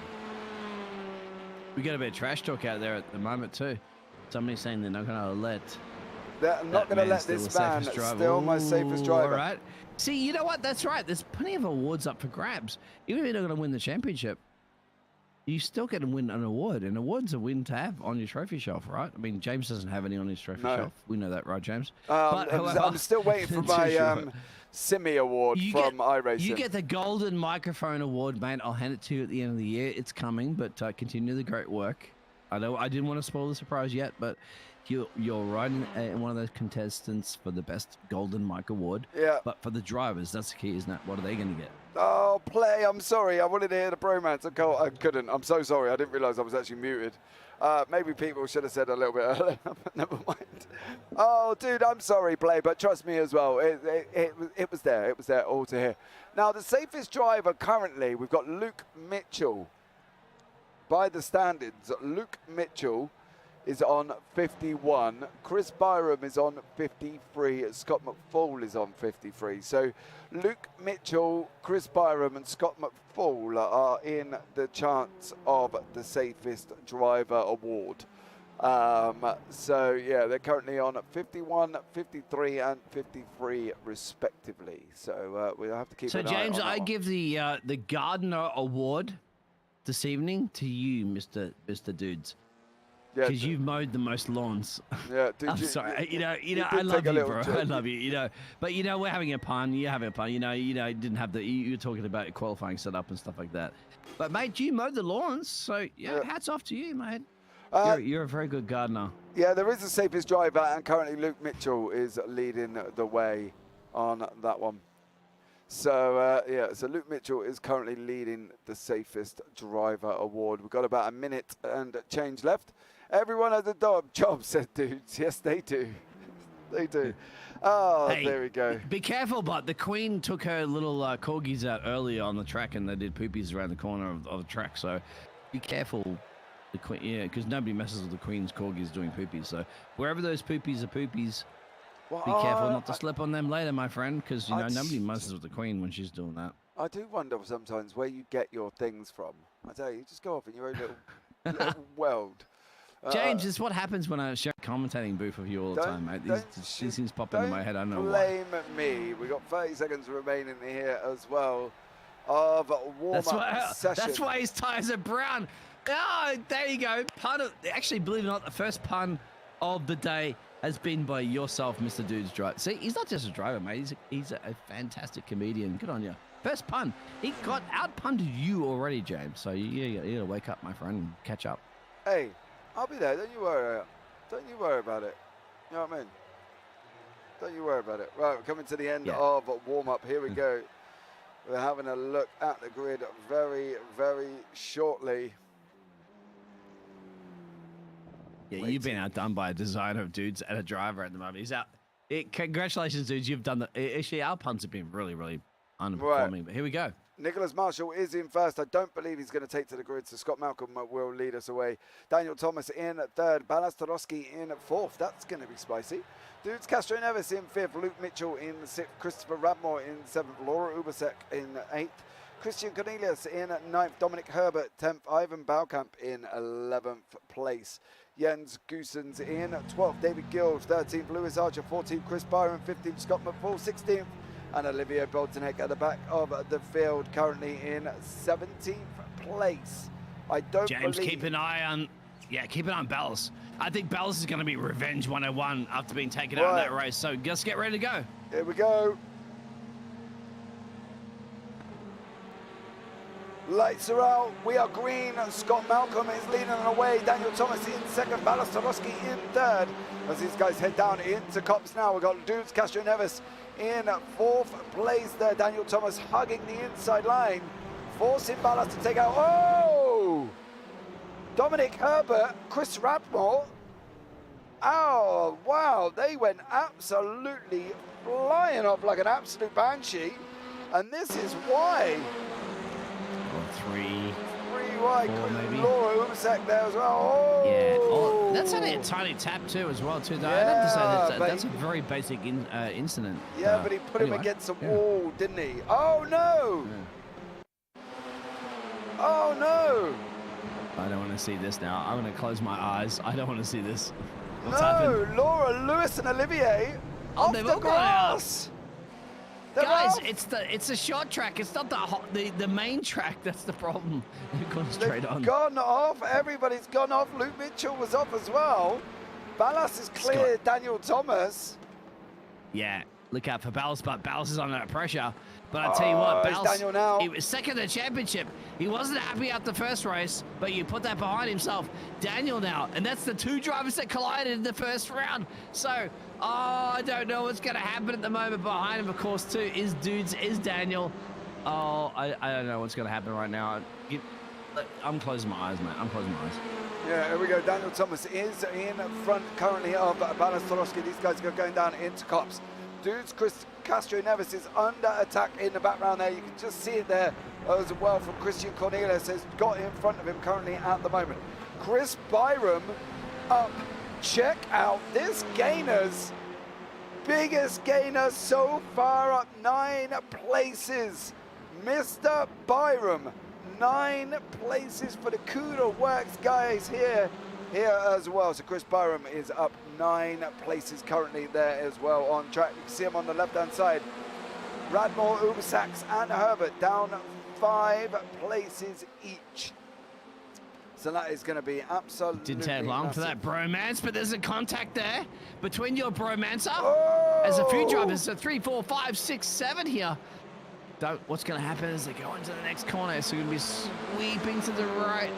We got a bit of trash talk out there at the moment too. Somebody's saying they're not going to let. They're not going to let this man still my safest driver. All right. See, you know what? That's right. There's plenty of awards up for grabs. Even if you're not going to win the championship, you still get to win an award. An award's a win to have on your trophy shelf, right? I mean, James doesn't have any on his trophy shelf. We know that, right, James? But, however, I'm still waiting for my Simi award from iRacing. You get the Golden Microphone Award, mate. I'll hand it to you at the end of the year. It's coming, but continue the great work. I know I didn't want to spoil the surprise yet, but you're right in one of those contestants for the best Golden Mic Award. Yeah. But for the drivers, that's the key, isn't it? What are they going to get? Oh, Play, I'm sorry. I wanted to hear the bromance. I couldn't. I'm so sorry. I didn't realise I was actually muted. Maybe people should have said a little bit earlier. Never mind. Oh, dude, I'm sorry, Play, but trust me as well. It was there. It was there all to hear. Now, the safest driver currently, we've got Luke Mitchell. By the standards, Luke Mitchell is on 51. Chris Byram is on 53. Scott McFall is on 53. So Luke Mitchell, Chris Byram and Scott McFall are in the chance of the safest driver award. So yeah, they're currently on 51, 53 and 53 respectively. So we'll have to keep an eye on that. So James, I give the Gardner Award this evening to you, Mr. Dudes. Because you've mowed the most lawns. Yeah, dude, I'm sorry. You know, I love you, bro. I love you. You know, but you know, we're having a pun. You're having a pun. You know, didn't have the. You were talking about qualifying setup and stuff like that. But mate, you mowed the lawns, so yeah. Hats off to you, mate. You're a very good gardener. Yeah, there is the safest driver, and currently Luke Mitchell is leading the way on that one. So yeah, so Luke Mitchell is currently leading the safest driver award. We've got about a minute and change left. Everyone has a job, said Dudes. Yes, they do. They do. Oh, hey, there we go. Be careful, but the Queen took her little corgis out earlier on the track, and they did poopies around the corner of the track. So be careful, the Queen. Yeah, because nobody messes with the Queen's corgis doing poopies. So wherever those poopies are poopies, be careful not to slip on them later, my friend, because you know nobody messes with the Queen when she's doing that. I do wonder sometimes where you get your things from. I tell you, just go off in your own little world. James, it's what happens when I share a commentating booth with you all the time, mate. These things pop into my head. I don't know why. Blame me. We've got 30 seconds remaining here as well of warm-up session. That's why his tyres are brown. Oh, there you go. Actually, believe it or not, the first pun of the day has been by yourself, Mr. Dude's Drive. See, he's not just a driver, mate. He's a fantastic comedian. Good on you. First pun. He got out-punned you already, James. So you got to wake up, my friend, and catch up. Hey. I'll be there. Don't you worry. Don't you worry about it. You know what I mean? Don't you worry about it. Right, we're coming to the end of warm-up. Here we go. We're having a look at the grid very, very shortly. Yeah, you've been outdone by a designer of Dudes and a driver at the moment. He's out. Congratulations, Dudes. You've done the. Actually, our punts have been really, really underperforming. Right. But here we go. Nicholas Marshall is in first. I don't believe he's going to take to the grid, so Scott Malcolm will lead us away. Daniel Thomas in third. Balastarowski in fourth. That's going to be spicy. Dudes Castro Neves in fifth. Luke Mitchell in sixth. Christopher Radmore in seventh. Laura Ubasek in eighth. Christian Cornelius in ninth. Dominic Herbert 10th. Ivan Baukamp in 11th place. Jens Goosens in 12th. David Gill 13th. Lewis Archer 14th. Chris Byron 15th. Scott McFall 16th. And Olivier Boltonek at the back of the field, currently in 17th place. I don't James, believe... keep an eye on Bells. I think Bells is going to be Revenge 101 after being taken out of that race. So just get ready to go. Here we go. Lights are out. We are green. Scott Malcolm is leading the way. Daniel Thomas in second. Balastarowski in third. As these guys head down into Cops now. We've got Dudes Castro Neves in fourth place there. Daniel Thomas hugging the inside line, forcing Ballas to take out. Oh! Dominic Herbert, Chris Radmore. Oh, wow. They went absolutely flying off like an absolute banshee. And this is why. Three wide. Laura Umsek there as well. Oh. Yeah. Oh, that's only a tiny tap too, as well too. Though. Yeah, I'd have to say that's a very basic incident. Yeah, but he put him against the wall, didn't he? Oh no! Yeah. Oh no! I don't want to see this now. I'm going to close my eyes. I don't want to see this. What's no, happened? Laura, Lewis, and Olivier off the grass. Guys, it's a short track. It's not the main track. That's the problem. They've gone straight on. Gone off. Everybody's gone off. Luke Mitchell was off as well. Ballas is clear. Daniel Thomas. Yeah, look out for Ballas, but Ballas is under pressure. But I tell you what, Ballas, he was second in the championship. He wasn't happy after the first race, but you put that behind himself. Daniel now, and that's the two drivers that collided in the first round. So, I don't know what's going to happen at the moment. Behind him, of course, too, is Daniel. Oh, I don't know what's going to happen right now. I'm closing my eyes, mate. I'm closing my eyes. Yeah, here we go. Daniel Thomas is in front currently of Balastarowski. These guys are going down into Cops. Dudes, Castro Neves is under attack in the background there. You can just see it there as well from Christian Cornelius has got in front of him currently at the moment. Chris Byram up. Check out this gainer's biggest gainer so far, up 9 places. Mr. Byram, 9 places for the CUDA Works guys here as well. So Chris Byram is up 9 places currently there as well on track. You can see him on the left-hand side. Radmore, Ubersax and Herbert down 5 places each. So that is going to be absolutely Didn't take long massive. for that bromance, but there's a contact there between your bromancer. Oh! There's a few drivers, so 3, 4, 5, 6, 7 here. What's going to happen is they go into the next corner, so you're going to be sweeping to the right.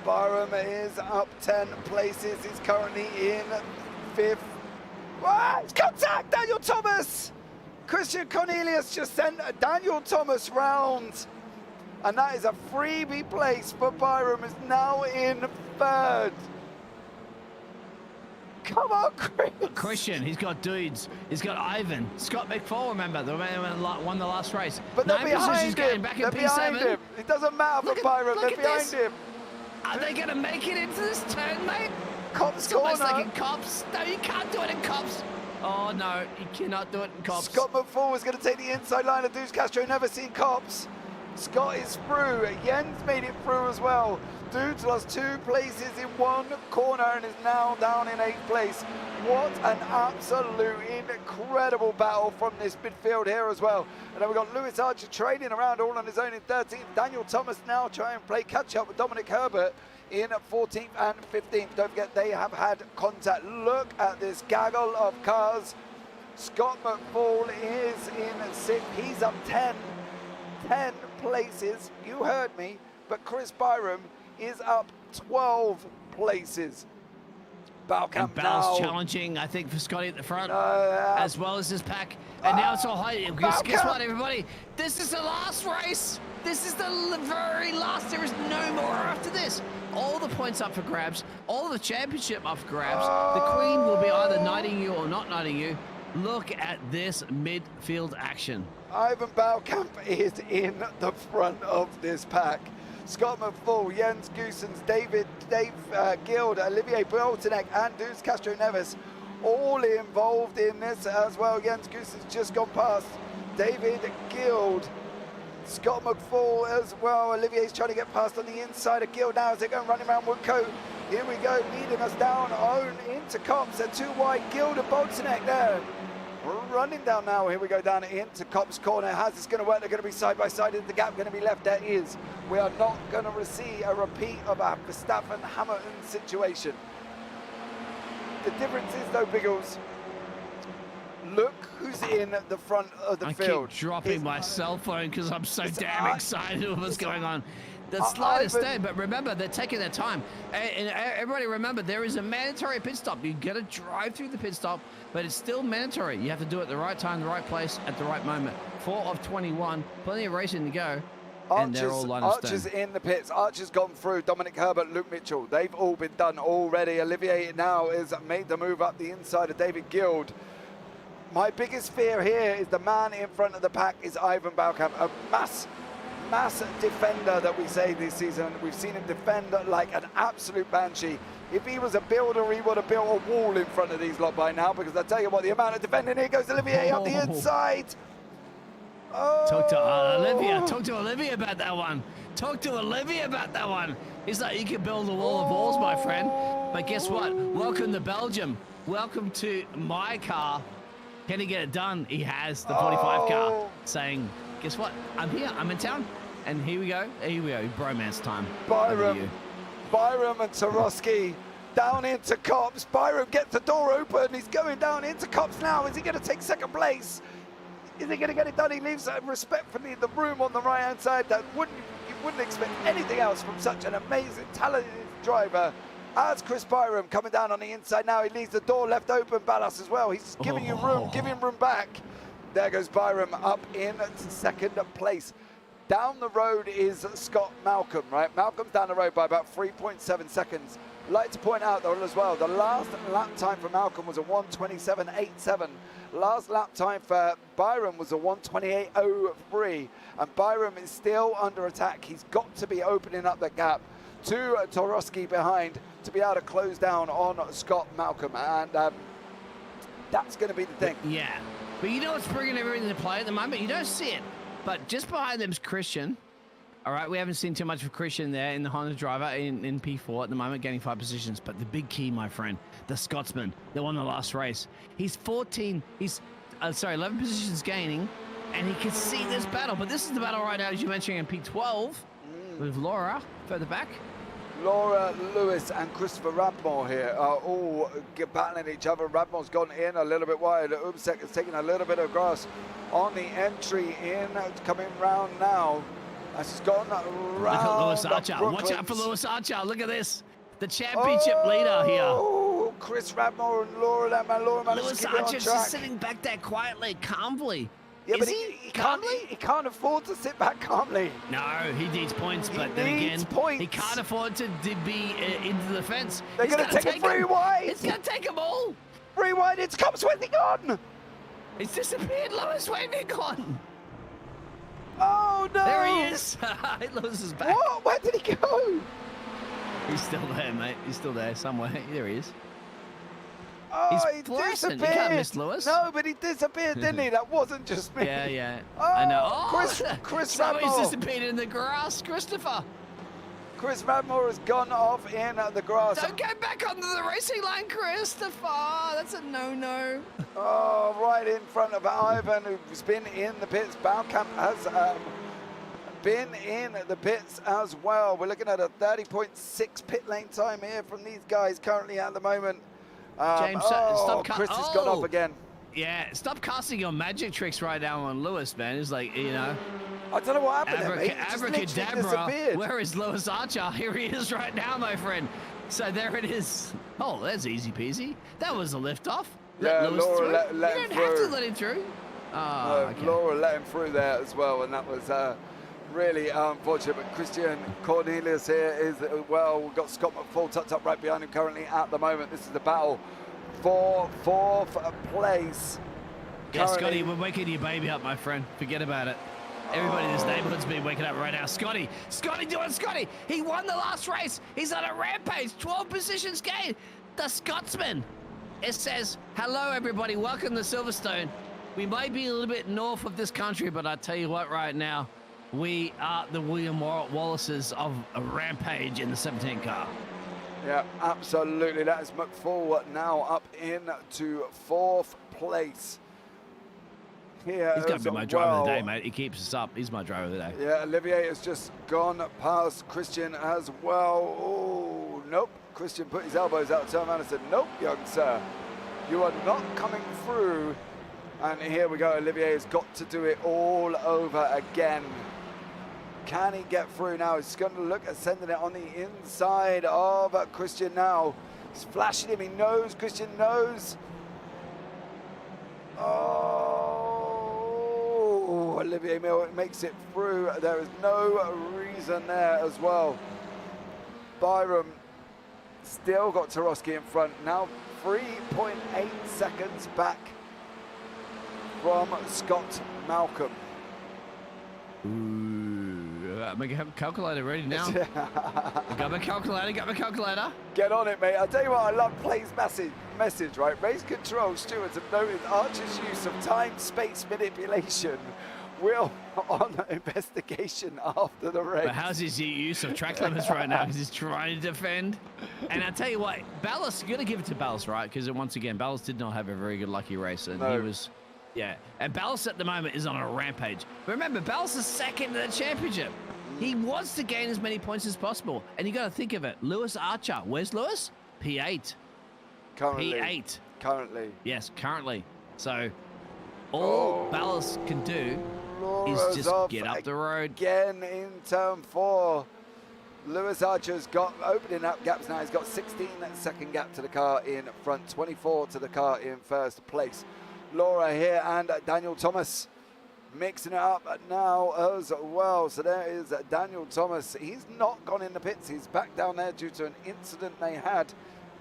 Byram is up 10 places. He's currently in 5th. Ah, it's contact! Daniel Thomas! Christian Cornelius just sent Daniel Thomas round. And that is a freebie place for Byram, is now in 3rd. Come on, Chris. Christian, he's got dudes. He's got Ivan. Scott McFall, remember, the man who won the last race. But they're behind him. Back They're in behind P7. him. It doesn't matter for Byram. They're behind him. Are they going to make it into this turn, mate? Cops it's almost corner. like in Cops. No, you can't do it in Cops. Oh, no, you cannot do it in Cops. Scott McFall is going to take the inside line of Dudes Castro. Never seen Cops. Scott is through. Jens made it through as well. Dudes lost 2 places in 1 corner and is now down in 8th place. What an absolute incredible battle from this midfield here as well. And then we've got Lewis Archer trading around all on his own in 13th. Daniel Thomas now trying to play catch up with Dominic Herbert in 14th and 15th. Don't forget they have had contact. Look at this gaggle of cars. Scott McFall is in 6th. He's up 10 places. You heard me. But Chris Byram is up 12 places. Baukamp now challenging, I think, for Scotty at the front, as well as his pack. And now it's all high. Because guess what, everybody? This is the last race. This is the very last. There is no more after this. All the points up for grabs. All the championship up for grabs. The Queen will be either knighting you or not knighting you. Look at this midfield action. Ivan Baukamp is in the front of this pack. Scott McFall, Jens Goosens, Dave Guild, Olivier Boltonek, and Duz Castro Neves all involved in this as well. Jens Goosens just gone past David Guild. Scott McFall as well. Olivier's trying to get past on the inside of Guild now as they're going running around Woodcote. Here we go, leading us down into Cops. They're too wide. Guild and Boltonek there. We're running down now. Here we go down into Cops corner. How's this going to work? They're going to be side by side. Is the gap going to be left? There is. We are not going to see a repeat of a Verstappen-Hamilton situation. The difference is though, Biggles, look who's in the front of the field. I keep dropping my cell phone because I'm so damn excited with what's going on. The slightest thing, but remember, they're taking their time. And everybody remember, there is a mandatory pit stop. You got to drive through the pit stop, but it's still mandatory. You have to do it at the right time, the right place, at the right moment. 4 of 21, plenty of racing to go. And they're all Archer's in the pits. Archer's gone through. Dominic Herbert, Luke Mitchell. They've all been done already. Olivier now has made the move up the inside of David Guild. My biggest fear here is the man in front of the pack is Ivan Baukamp, a mass defender that we say this season. We've seen him defend like an absolute banshee. If he was a builder, he would have built a wall in front of these lot by now, because I tell you what, the amount of defending, here goes Olivier up the inside. Oh. Talk to Olivia about that one. Talk to Olivia about that one. He's like, you can build a wall of walls, my friend. But guess what? Welcome to Belgium. Welcome to my car. Can he get it done? He has the 45 car saying, guess what? I'm here. I'm in town. And here we go. Bromance time. Byram and Tarosky down into Cops. Byram gets the door open. He's going down into Cops now. Is he going to take second place? Is he going to get it done? He leaves respectfully the room on the right-hand side. You wouldn't expect anything else from such an amazing, talented driver as Chris Byram coming down on the inside now. He leaves the door left open. Ballas as well. He's giving you room, giving room back. There goes Byram up into second place. Down the road is Scott Malcolm, right? Malcolm's down the road by about 3.7 seconds. Like to point out though as well, the last lap time for Malcolm was a 1:27.87. Last lap time for Byram was a 1:28.03, and Byram is still under attack. He's got to be opening up the gap to Tarosky behind to be able to close down on Scott Malcolm, and that's going to be the thing. Yeah, but you know what's bringing everything to play at the moment? You don't see it, but just behind them is Christian. All right, we haven't seen too much of Christian there in the Honda driver in P4 at the moment, gaining 5 positions. But the big key, my friend, the Scotsman that won the last race. He's 11 positions gaining, and he can see this battle. But this is the battle right now, as you mentioned, in P12 with Laura further back. Laura Lewis and Christopher Radmore here are all battling each other. Radmore's gone in a little bit wide. Ubsek is taking a little bit of grass on the entry in, coming round now. She's gone round. Look at Lewis Archer. Watch out for Lewis Archer. Look at this. The championship leader here. Oh, Chris Radmore and Laura managed Lewis to keep it on Archer's track. just sitting back there quietly, calmly. Yeah, Is but he can't afford to sit back calmly. No, he needs points, but then again, he can't afford to be into the fence. They're going to take it 3 wide. It's going to take them all. 3 wide, it's Cops. Where's he gone? It's disappeared, Lewis. Where's he gone? Oh, no. There he is. Lewis is back. What? Where did he go? He's still there, mate. He's still there somewhere. There he is. Oh, He's he fluorescent. disappeared. You can't miss Lewis. No, but he disappeared, didn't he? That wasn't just me. Yeah. Oh, I know. Oh, Chris somebody's Radmore. disappeared in the grass, Christopher. Chris Radmore has gone off in the grass. Don't go back onto the racing line, Christopher. That's a no-no. Oh, right in front of Ivan, who's been in the pits. Baukamp has been in the pits as well. We're looking at a 30.6 pit lane time here from these guys currently at the moment. James, stop. Chris has gone off again. Yeah, stop casting your magic tricks right now on Lewis, man. It's like, you know. I don't know what happened there, mate. He just literally disappeared. Where is Lewis Archer? Here he is right now, my friend. So there it is. Oh, that's easy peasy. That was a lift off. Yeah, Laura let you him don't through. have to let him through. Oh, okay. Laura let him through there as well, and that was really unfortunate. But Christian Cornelius here is, well, we've got Scott McFall tucked up right behind him currently at the moment. This is the battle for 4th place. Yeah, Scotty, we're waking your baby up, my friend. Forget about it. Everybody in this neighborhood's been waking up right now. Scotty doing Scotty. He won the last race. He's on a rampage. 12 positions gained. The Scotsman. It says, hello, everybody. Welcome to Silverstone. We might be a little bit north of this country, but I tell you what, right now, we are the William Wallaces of a rampage in the 17 car. Yeah, absolutely. That is McFall now up into 4th place. Here He's going to be my driver of the day, mate. He keeps us up. He's my driver of the day. Yeah, Olivier has just gone past Christian as well. Oh, nope. Christian put his elbows out, turned around and said, nope, young sir, you are not coming through. And here we go. Olivier has got to do it all over again. Can he get through now? He's going to look at sending it on the inside of Christian now. He's flashing him. He knows. Christian knows. Oh, Olivier makes it through. There is no reason there as well. Byram still got Tarowski in front. Now 3.8 seconds back from Scott Malcolm. I'm going to have a calculator ready now. Got my calculator. Get on it, mate. I'll tell you what, I love Play's message, right? Race control stewards have noted Archer's use of time-space manipulation will on investigation after the race. But how's his use of track limits right now? Because he's trying to defend. And I'll tell you what, Ballas, you're going to give it to Ballas, right? Because once again, Ballas did not have a very good lucky race. And he was, yeah. And Ballas at the moment is on a rampage. But remember, Ballas is second in the championship. He wants to gain as many points as possible. And you got to think of it. Lewis Archer. Where's Lewis? P8. Currently. P8. Currently. Yes, currently. So all Ballas can do is just get up the road. Again in turn 4. Lewis Archer's got opening up gaps now. He's got 16-second gap to the car in front, 24 to the car in first place. Laura here and Daniel Thomas mixing it up now as well. So there is Daniel Thomas. He's not gone in the pits. He's back down there due to an incident they had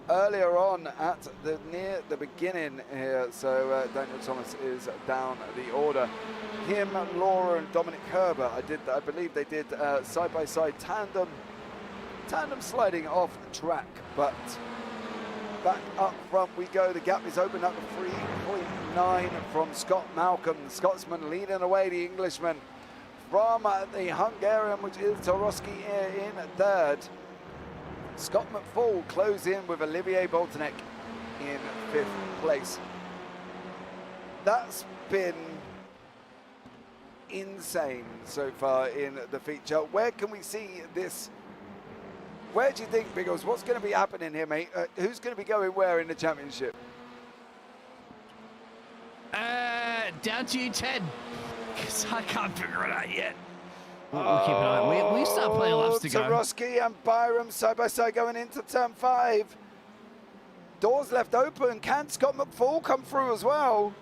earlier on at near the beginning here. So Daniel Thomas is down the order. Him, Laura, and Dominic Herber. I believe they did side-by-side tandem sliding off the track, but back up front we go. The gap is opened up to 3.9 from Scott Malcolm, the Scotsman leading away the Englishman from the Hungarian, which is Tarowski in third. Scott McFall close in with Olivier Boltonek in 5th place. That's been insane so far in the feature. Where can we see this? Where do you think, Biggles, what's going to be happening here, mate? Who's going to be going where in the championship? Down to you, Ted. Because I can't figure it out yet. We'll keep an eye on. We start playing laps to go. Tarowski and Byram side by side going into turn 5. Doors left open. Can Scott McFall come through as well?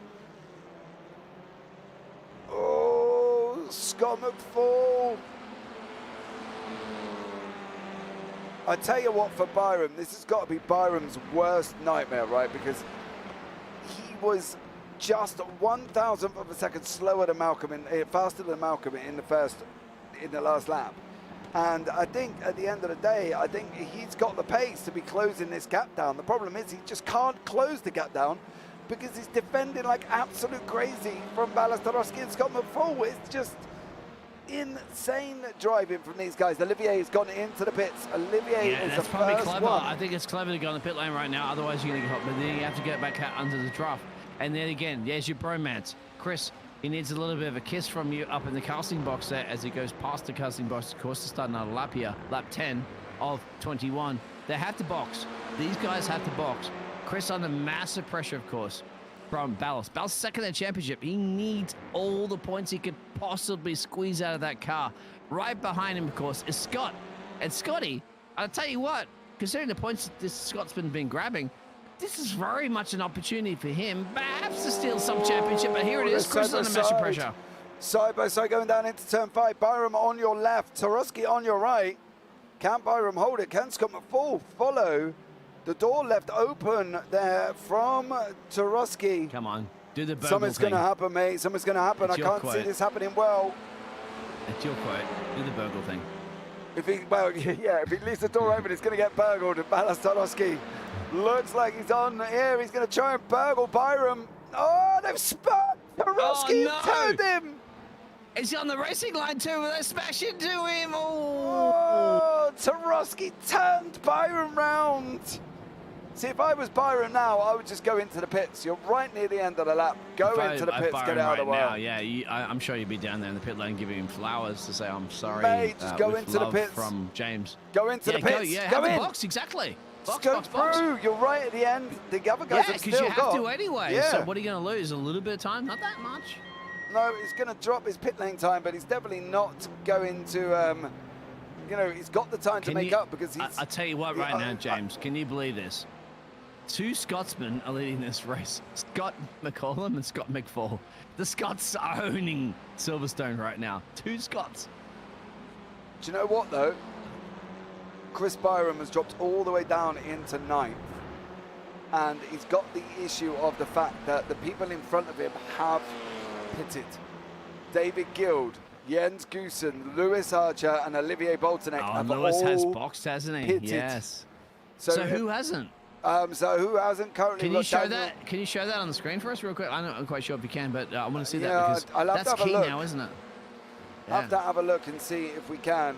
Oh, Scott McFall. I tell you what, for Byram, this has got to be Byram's worst nightmare, right? Because he was just 1,000th of a second slower than Malcolm, faster than Malcolm in the last lap. And I think at the end of the day, I think he's got the pace to be closing this gap down. The problem is he just can't close the gap down because he's defending like absolute crazy from Ballas, Tarowski and Scott McFall. It's just insane driving from these guys. Olivier has gone into the pits. Olivier is the probably first clever. one. I think it's clever to go on the pit lane right now. Otherwise, you're going to get hot. But then you have to get back out under the trough. And then again, there's your bromance. Chris, he needs a little bit of a kiss from you up in the casting box there as he goes past the casting box. Of course, to start another lap here, lap 10 of 21. They have to box. These guys have to box. Chris under massive pressure, of course, from Ballas. Ballas second in the championship. He needs all the points he could possibly squeeze out of that car. Right behind him, of course, is Scott. And Scotty, I'll tell you what, considering the points this Scotsman been grabbing, this is very much an opportunity for him, perhaps to steal some championship, but here it is, Chris under massive pressure. Side by side going down into turn 5. Byram on your left, Tarowski on your right. Can Byram hold it? Can Scott McFall follow? The door left open there from Tarowski. Come on. Do the burgle Something's going to thing. happen, mate. Something's going to happen. It's I your can't see quote. this happening well. It's your quote. Do the burgle thing. If he, well, yeah, if he leaves the door open, it's going to get burgled. And Balastarowski looks like he's on here. He's going to try and burgle Byram. Oh, they've spun! Tarowski no. turned him! Is he on the racing line too? They smash into him. Oh. Oh, Tarowski turned Byram round. See, if I was Byram now, I would just go into the pits. You're right near the end of the lap. Go into the pits, get out of the way. Now, yeah, I'm sure you'd be down there in the pit lane giving him flowers to say, I'm sorry. Mate, just go with into the love pits. From James. Go into the pits. Go in. the box, exactly. Just Box, go box, through. box. You're right at the end. The other guys Yeah, have because still you got. have to anyway. Yeah. So what are you going to lose? A little bit of time? Not that much. No, he's going to drop his pit lane time, but he's definitely not going to, you know, he's got the time to make up because he's... I tell you what right now, James, can you believe this? 2 Scotsmen are leading this race. Scott McCollum and Scott McFall. The Scots are owning Silverstone right now. 2 Scots. Do you know what, though? Chris Byram has dropped all the way down into 9th. And he's got the issue of the fact that the people in front of him have pitted. David Guild, Jens Goosen, Lewis Archer, and Olivier Boltonek have Lewis all has boxed, hasn't he? pitted. Yes. So who hasn't? So who hasn't currently? Can you show that? Can you show that on the screen for us real quick? I'm not quite sure if you can, but I want to see that because I'll have that's to have a key look. now, isn't it? I'll have to have a look and see if we can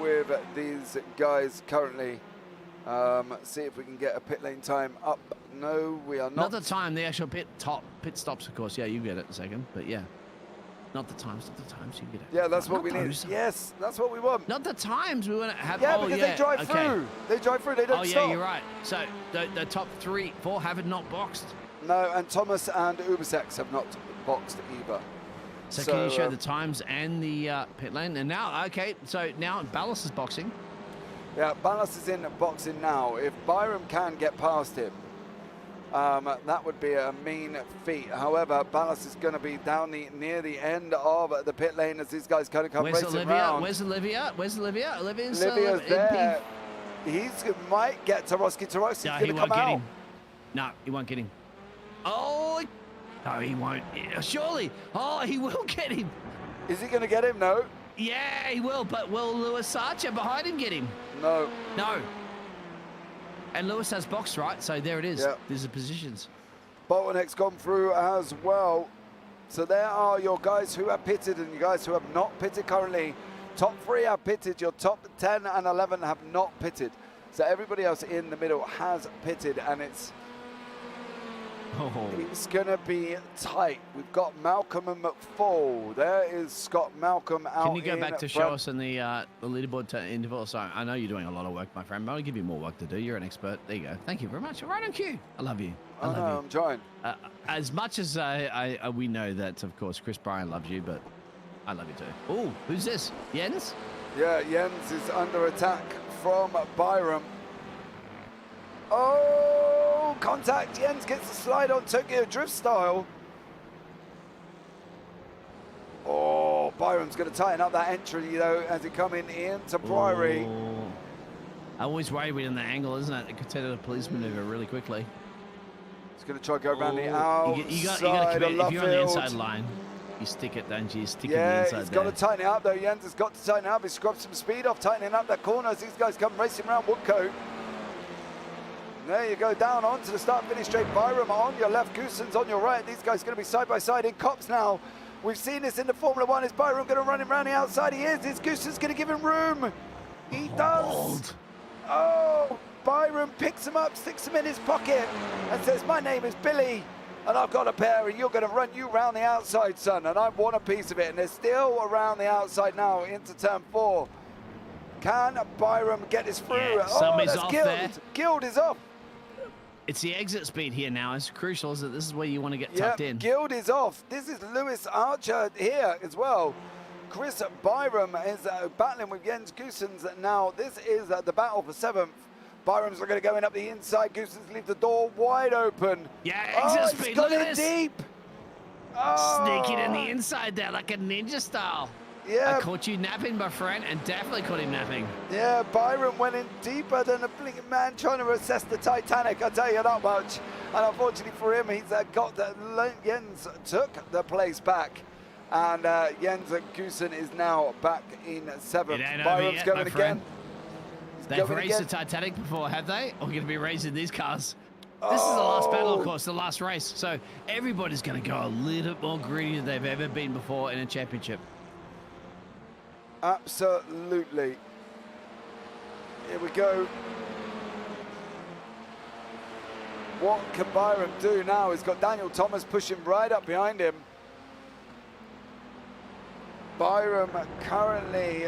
with these guys currently. See if we can get a pit lane time up. No, we are not. Not the time, the actual pit stops, of course. Yeah, you get it in a second, but yeah. Not the times, you get it. Yeah, that's what Not we need. those. Yes, that's what we want. Not the times, we want to have. Yeah, oh, because yeah, they drive okay. through. They drive through, they don't Oh, yeah, stop. you're right. So the top 3, 4 haven't not boxed. No, and Thomas and Ubersex have not boxed either. So can you show the times and the pit lane? And now, okay, so now Ballas is boxing. Yeah, Ballas is in boxing now. If Byram can get past him, that would be a mean feat. However, Ballas is going to be down near the end of the pit lane as these guys kind of come Where's racing Olivia? round. Where's Olivia? Where's Olivia? Olivia's there. He might get Tarowski. Tarowski's No, going he to won't come get out. him. No, he won't get him. Oh, no, he won't. Surely. Oh, he will get him. Is he going to get him? No. Yeah, he will, but will Lewis Archer behind him get him? No. No. And Lewis has boxed, right? So there it is. Yeah. There's the positions. Bottleneck's gone through as well. So there are your guys who have pitted and you guys who have not pitted currently. Top 3 have pitted. Your top 10 and 11 have not pitted. So everybody else in the middle has pitted, and it's going to be tight. We've got Malcolm and McFall. There is Scott Malcolm out. Can you go back to show front. us in the leaderboard interval? So I know you're doing a lot of work, my friend, but I'll give you more work to do. You're an expert. There you go. Thank you very much. Right on cue. I love you. I love you. I'm trying. As much as we know that, of course, Chris Bryan loves you, but I love you too. Oh, who's this? Jens? Yeah, Jens is under attack from Byram. Oh, contact. Jens gets the slide on Tokyo Drift style. Oh, Byram's going to tighten up that entry, though, as he coming into Priory. Oh. I always worry with the angle, isn't it? It could turn a police maneuver really quickly. He's going to try to go around the outside You got to commit. of If you're on the inside Luffield. line, you stick it, don't you? You stick it Yeah, in the inside he's got there. to tighten it up, though. Jens has got to tighten it up. He scrubbed some speed off, tightening up that corner as these guys come racing around Woodcote. There you go, down onto the start-finish straight. Byram on your left, Goosen's on your right. These guys are going to be side-by-side in cops now. We've seen this in the Formula One. Is Byram going to run him around the outside? He is. Is Goosen's going to give him room? He does. Bold. Oh, Byram picks him up, sticks him in his pocket, and says, my name is Billy, and I've got a pair, and you're going to run you round the outside, son, and I want a piece of it. And they're still around the outside now into turn 4. Can Byram get this through? Yeah, oh, somebody's that's off Guild. there. Guild is off. It's the exit speed here now. It's crucial, is that this is where you want to get Yeah, tucked in. Guild is off. This is Lewis Archer here as well. Chris Byram is battling with Jens Goosen's now. This is the battle for 7th. Byram's going to go in up the inside. Goosen's leave the door wide open. Yeah, exit speed. He's got Look it at this. deep. Oh. Sneaking in the inside there like a ninja style. Yeah. I caught you napping, my friend, and definitely caught him napping. Yeah, Byram went in deeper than a blinking man trying to assess the Titanic, I'll tell you that much. And unfortunately for him, he's got Jens took the place back. And Jens Goosen is now back in 7th. Byram's going again. They've raced the Titanic before, have they? Or going to be racing these cars? This is the last battle, of course, the last race. So everybody's going to go a little bit more greedy than they've ever been before in a championship. Absolutely. Here we go. What can Byram do now? He's got Daniel Thomas pushing right up behind him. Byram currently...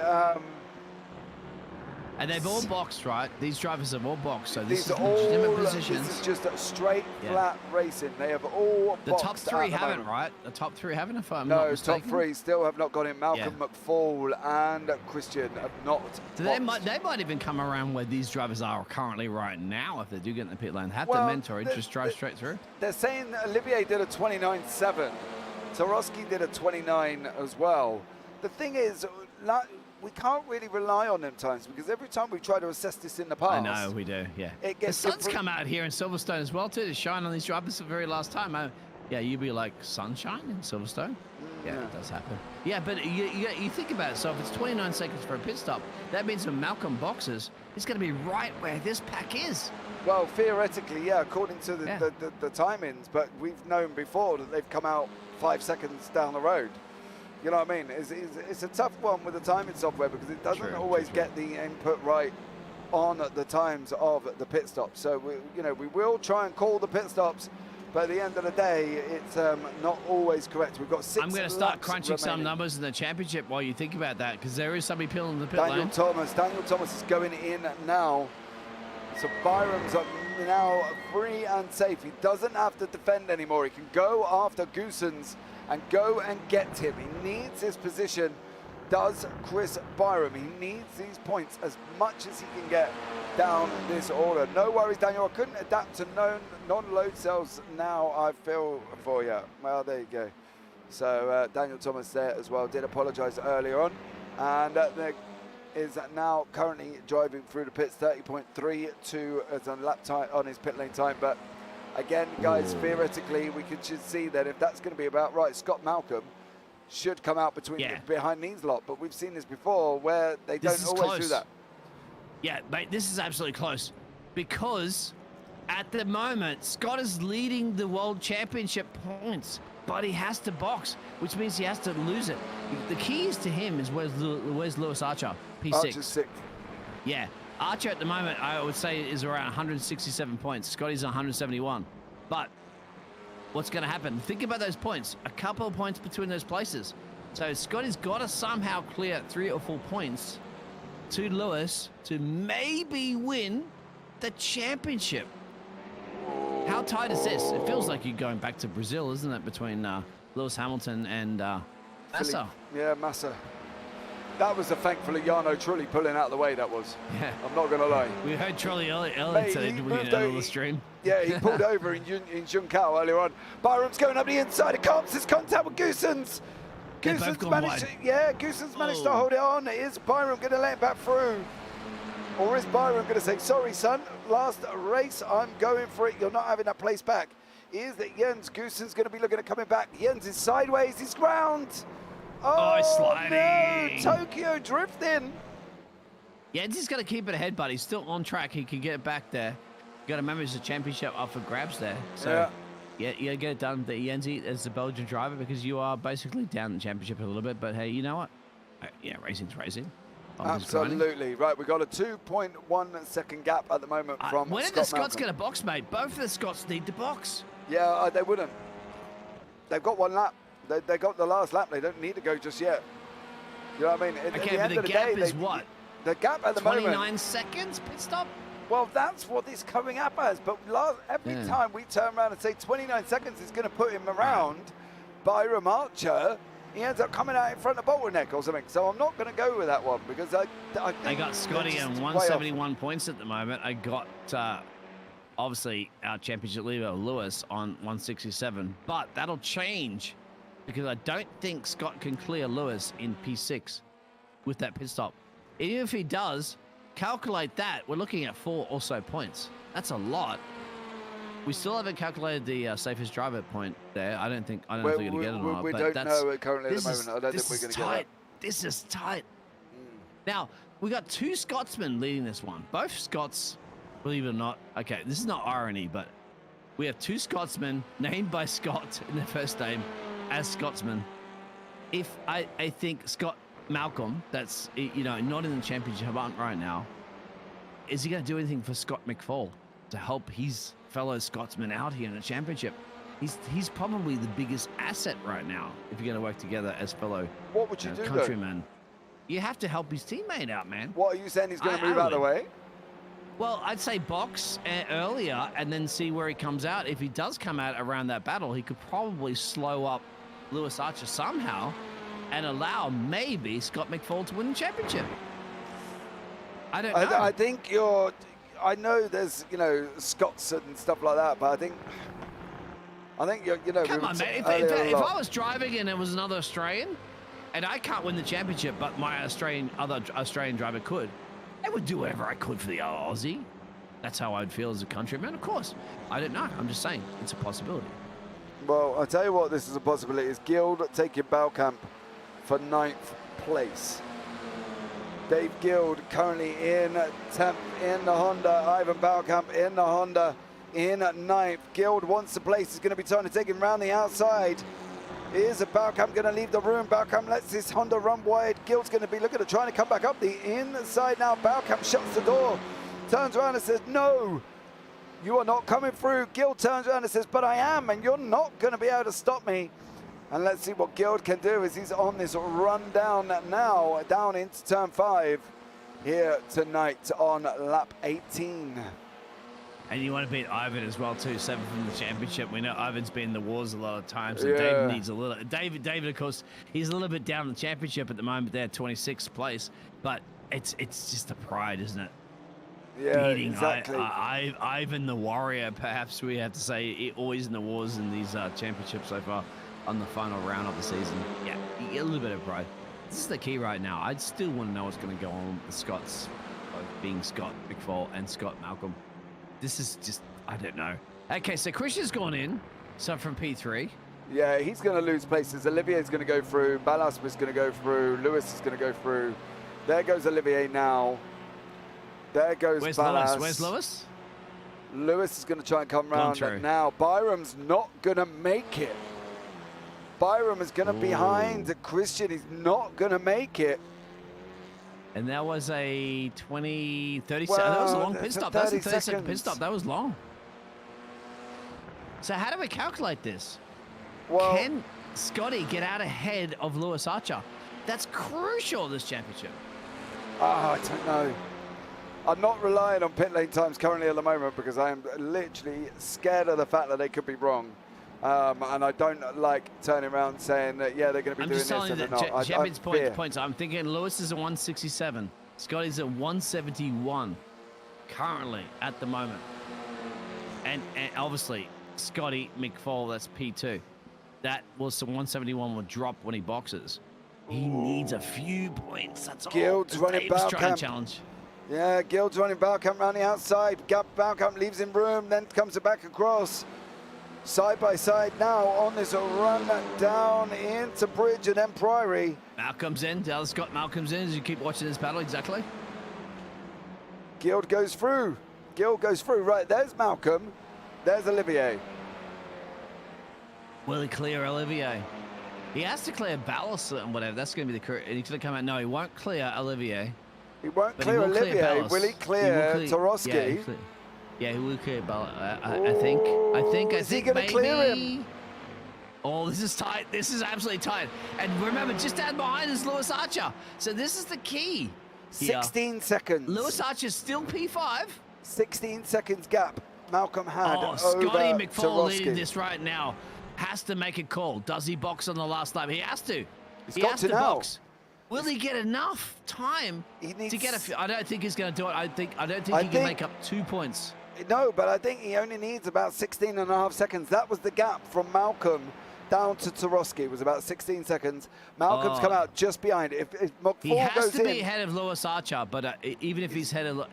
and they've all boxed, right? These drivers have all boxed, so this These is are legitimate all, positions. This is just a straight, flat racing. They have all the boxed top three at the haven't, moment. right? The top three haven't, if I'm not mistaken. No, top three still have not got in. Malcolm McFall and Christian have not So they might even come around where these drivers are currently right now if they do get in the pit lane. Have to mentor it, just drive straight through. They're saying Olivier did a 29.7. Tarowski did a 29 as well. The thing is, we can't really rely on them times because every time we try to assess this in the past. I know, we do, yeah. The sun's come out here in Silverstone as well, too, to shine on these drivers for the very last time. Yeah, you'd be like, sunshine in Silverstone? Yeah, it does happen. Yeah, but you think about it. So if it's 29 seconds for a pit stop, that means when Malcolm boxes, it's going to be right where this pack is. Well, theoretically, yeah, according to the timings, but we've known before that they've come out 5 seconds down the road. You know what I mean? It's a tough one with the timing software because it doesn't always get the input right on the times of the pit stops. So we will try and call the pit stops, but at the end of the day, it's not always correct. We've got 6 I'm going to start laps crunching some remaining. numbers in the championship while you think about that, because there is somebody peeling the pit Daniel lane. Daniel Thomas is going in now. So Byram's now free and safe. He doesn't have to defend anymore. He can go after Goosen's and go and get him. He needs his position, does Chris Byram. He needs these points as much as he can get down this order. No worries, Daniel. I couldn't adapt to non-load cells now, I feel for you. Well, there you go. So Daniel Thomas there as well. Did apologise earlier on. And there is now currently driving through the pits, 30.32 as a lap time on his pit lane time. But again, guys, theoretically, we should see that if that's going to be about right, Scott Malcolm should come out behind these lot. But we've seen this before where they don't always do that. Yeah, mate, this is absolutely close because at the moment, Scott is leading the World Championship points, but he has to box, which means he has to lose it. The keys to him is where's Lewis Archer, P6. Archer's 6th. Yeah. Archer at the moment, I would say, is around 167 points. Scotty's 171. But what's going to happen? Think about those points. A couple of points between those places. So Scotty's got to somehow clear 3 or 4 points to Lewis to maybe win the championship. How tight is this? It feels like you're going back to Brazil, isn't it, between Lewis Hamilton and Massa? Yeah, Massa. That was thankfully Jarno Trulli pulling out of the way, that was. Yeah. I'm not going to lie. We heard Trulli earlier today, did we, on the stream? Yeah, he pulled over in Junkao earlier on. Byram's going up the inside of Comps. His contact with Goosen's. Goosen's managed to hold it on. Is Byram going to let him back through? Or is Byram going to say, sorry, son, last race, I'm going for it. You're not having that place back. Is that Jens Goosen's going to be looking at coming back? Jens is sideways. He's ground. Oh, sliding. No, Tokyo drifting. Jens is going to keep it ahead, but he's still on track. He can get back there. You got to remember, it's a championship up for grabs there. So, yeah, you got to get it done, the Jensi, as the Belgian driver, because you are basically down the championship a little bit. But hey, you know what? Yeah, racing's racing. Absolutely. Right, we've got a 2.1 second gap at the moment from when Scott are the Scots Malcolm. going to box, mate? Both of the Scots need to box. Yeah, they wouldn't. They've got 1 lap. They got the last lap. They don't need to go just yet. You know what I mean? Okay, but the gap is what? The gap at the moment. 29 seconds pit stop? Well, that's what it's coming up as. But every time we turn around and say 29 seconds is going to put him around Byram Archer, he ends up coming out in front of Bottleneck or something. So I'm not going to go with that one because I think I got Scotty on 171 points at the moment. I got obviously our championship leader Lewis on 167, but that'll change because I don't think Scott can clear Lewis in P6 with that pit stop. Even if he does, calculate that, we're looking at 4 or so points. That's a lot. we still haven't calculated the safest driver point there. I don't think we're going to get it or not. We but don't that's, know it currently at the moment. I don't think this we're going is to get tight. that. This is tight. Now, we got 2 Scotsmen leading this one. Both Scots, believe it or not. Okay, this is not irony, but we have 2 Scotsmen named by Scott in their first name as Scotsmen. If I think Scott Malcolm, that's, you know, not in the championship right now, is he going to do anything for Scott McFall to help his fellow Scotsmen out here in the championship? He's probably the biggest asset right now if you're going to work together as fellow What would you do, countrymen. You have to help his teammate out, man. What are you saying? He's going to move out of the way? Well, I'd say box earlier and then see where he comes out. If he does come out around that battle, he could probably slow up Lewis Archer somehow and allow maybe Scott McFall to win the championship. I don't know. I think I know there's, you know, Scots and stuff like that, but I think you're, you know. Come on, man. If I was driving and it was another Australian, and I can't win the championship, but my other Australian driver could, I would do whatever I could for the Aussie. That's how I'd feel as a countryman, of course. I don't know. I'm just saying it's a possibility. Well, I'll tell you what, this is a possibility. Is Guild taking Balkamp for 9th place. Dave Guild currently in 10th in the Honda. Ivan Balkamp in the Honda in 9th. Guild wants the place. He's going to be trying to take him round the outside. Is Balkamp going to leave the room? Balkamp lets his Honda run wide. Guild's going to be looking at trying to come back up the inside now. Balkamp shuts the door, turns around and says, no, you are not coming through. Guild turns around and says, but I am, and you're not going to be able to stop me. And let's see what Guild can do as he's on this run down now, down into turn 5 here tonight on lap 18. And you want to beat Ivan as well too, 7th from the championship. We know Ivan's been in the wars a lot of times, and Yeah. David needs a little. David, of course, he's a little bit down in the championship at the moment. They're 26th place, but it's just the pride, isn't it? Yeah, Beating exactly. Ivan the Warrior, perhaps we have to say, always in the wars in these championships so far on the final round of the season. Yeah, you get a little bit of pride. This is the key right now. I still want to know what's going to go on with the Scots, both being Scott McFall and Scott Malcolm. This is just, I don't know. Okay, so Christian's gone in, so from P3. Yeah, he's going to lose places. Olivier's going to go through. Ballas was going to go through. Lewis is going to go through. There goes Olivier now. There goes Ballas. Where's Lewis? Lewis is going to try and come round now. Byram's not going to make it. Byram is going to behind Christian. He's not going to make it. And that was a 30 Well, second. That was a long pit stop. That was a 30 second pit seconds. stop. That was long. So how do we calculate this? Well, Can Scotty get out ahead of Lewis Archer? That's crucial this championship. I don't know. I'm not relying on pit lane times currently at the moment because I am literally scared of the fact that they could be wrong. And I don't like turning around saying that, yeah, they're going to be doing this and they're not. Champions points. I'm thinking Lewis is at 167. Scotty's at 171 currently at the moment. And obviously, Scotty McFall, that's P2. That was the 171 will drop when he boxes. He needs a few points. That's all. Guild's running Dave's trying Balkamp. to challenge. Yeah, Guild's running Balkamp around the outside. Balkamp leaves him room, then comes it back across. Side by side now on this run down into Bridge and then Priory. Malcolm's in. Dallas Scott Malcolm's in as you keep watching this battle. Exactly. Guild goes through. Guild goes through. Right, there's Malcolm. There's Olivier. Will he clear Olivier? He has to clear Ballas and whatever. That's going to be the correct. He's going to come out. No, he won't clear Olivier. He won't But clear he will clear Olivier. Ballas. Will he clear Tarowski? Yeah, he will clear Ballas. I think. Is he going to clear him? Oh, this is tight. This is absolutely tight. And remember, just down behind is Lewis Archer. So this is the key. 16 seconds. Lewis Archer's still P5. 16 seconds gap Malcolm had over Scotty McFall leading Tarowski. this right now. Has to make a call. Does he box on the last lap? He has to. He's He got has to to now. box. Will he get enough time He needs- to get a few? I don't think he's going to do it. I don't think he can make up 2 points. No, but I think he only needs about 16 and a half seconds. That was the gap from Malcolm down to Tarowski. It was about 16 seconds. Malcolm's come out just behind. If He McFall has goes to be in, ahead of Lewis Archer, but even if he's ahead of,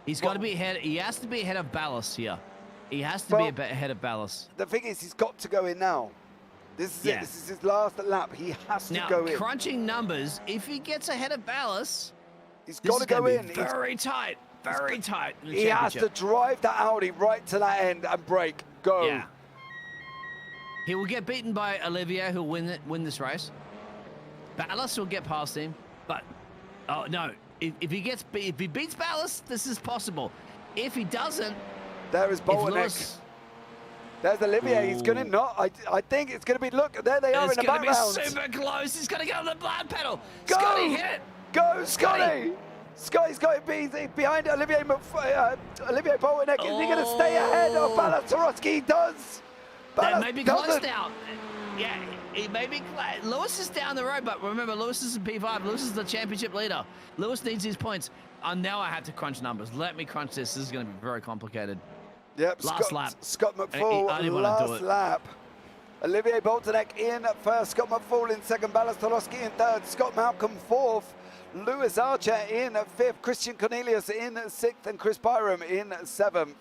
he's got to be ahead. He has to be ahead of Ballas here. He has to be a bit ahead of Ballas. The thing is, he's got to go in now. This is it. This is his last lap. He has to go in. Now, crunching numbers, if he gets ahead of Ballas, he's got to go in. Very tight. Very tight. He has to drive that Audi right to that end and brake. Go. Yeah. He will get beaten by Olivier, who'll win this race. Ballas will get past him, but oh no! If he beats Ballas, this is possible. If he doesn't, there is Bottleneck. There's Olivier. He's going to not. I think it's going to be. Look, there they are in the background. It's going to be super close. He's going to go on the blood pedal. Go! Scotty, hit it. Go, Scotty! Scotty's got it behind Olivier Bottleneck. Is he going to stay ahead of Ballas Tarowski? He does. They may be close now. Yeah, he may be. Lewis is down the road, but remember, Lewis is in P5. Lewis is the championship leader. Lewis needs his points. Now I have to crunch numbers. Let me crunch this. This is going to be very complicated. Yep, last lap. Scott McFall, last lap. Olivier Bottleneck in first. Scott McFall in second. Ballas Tarowski in third. Scott Malcolm fourth. Lewis Archer in fifth. Christian Cornelius in sixth. And Chris Byram in seventh.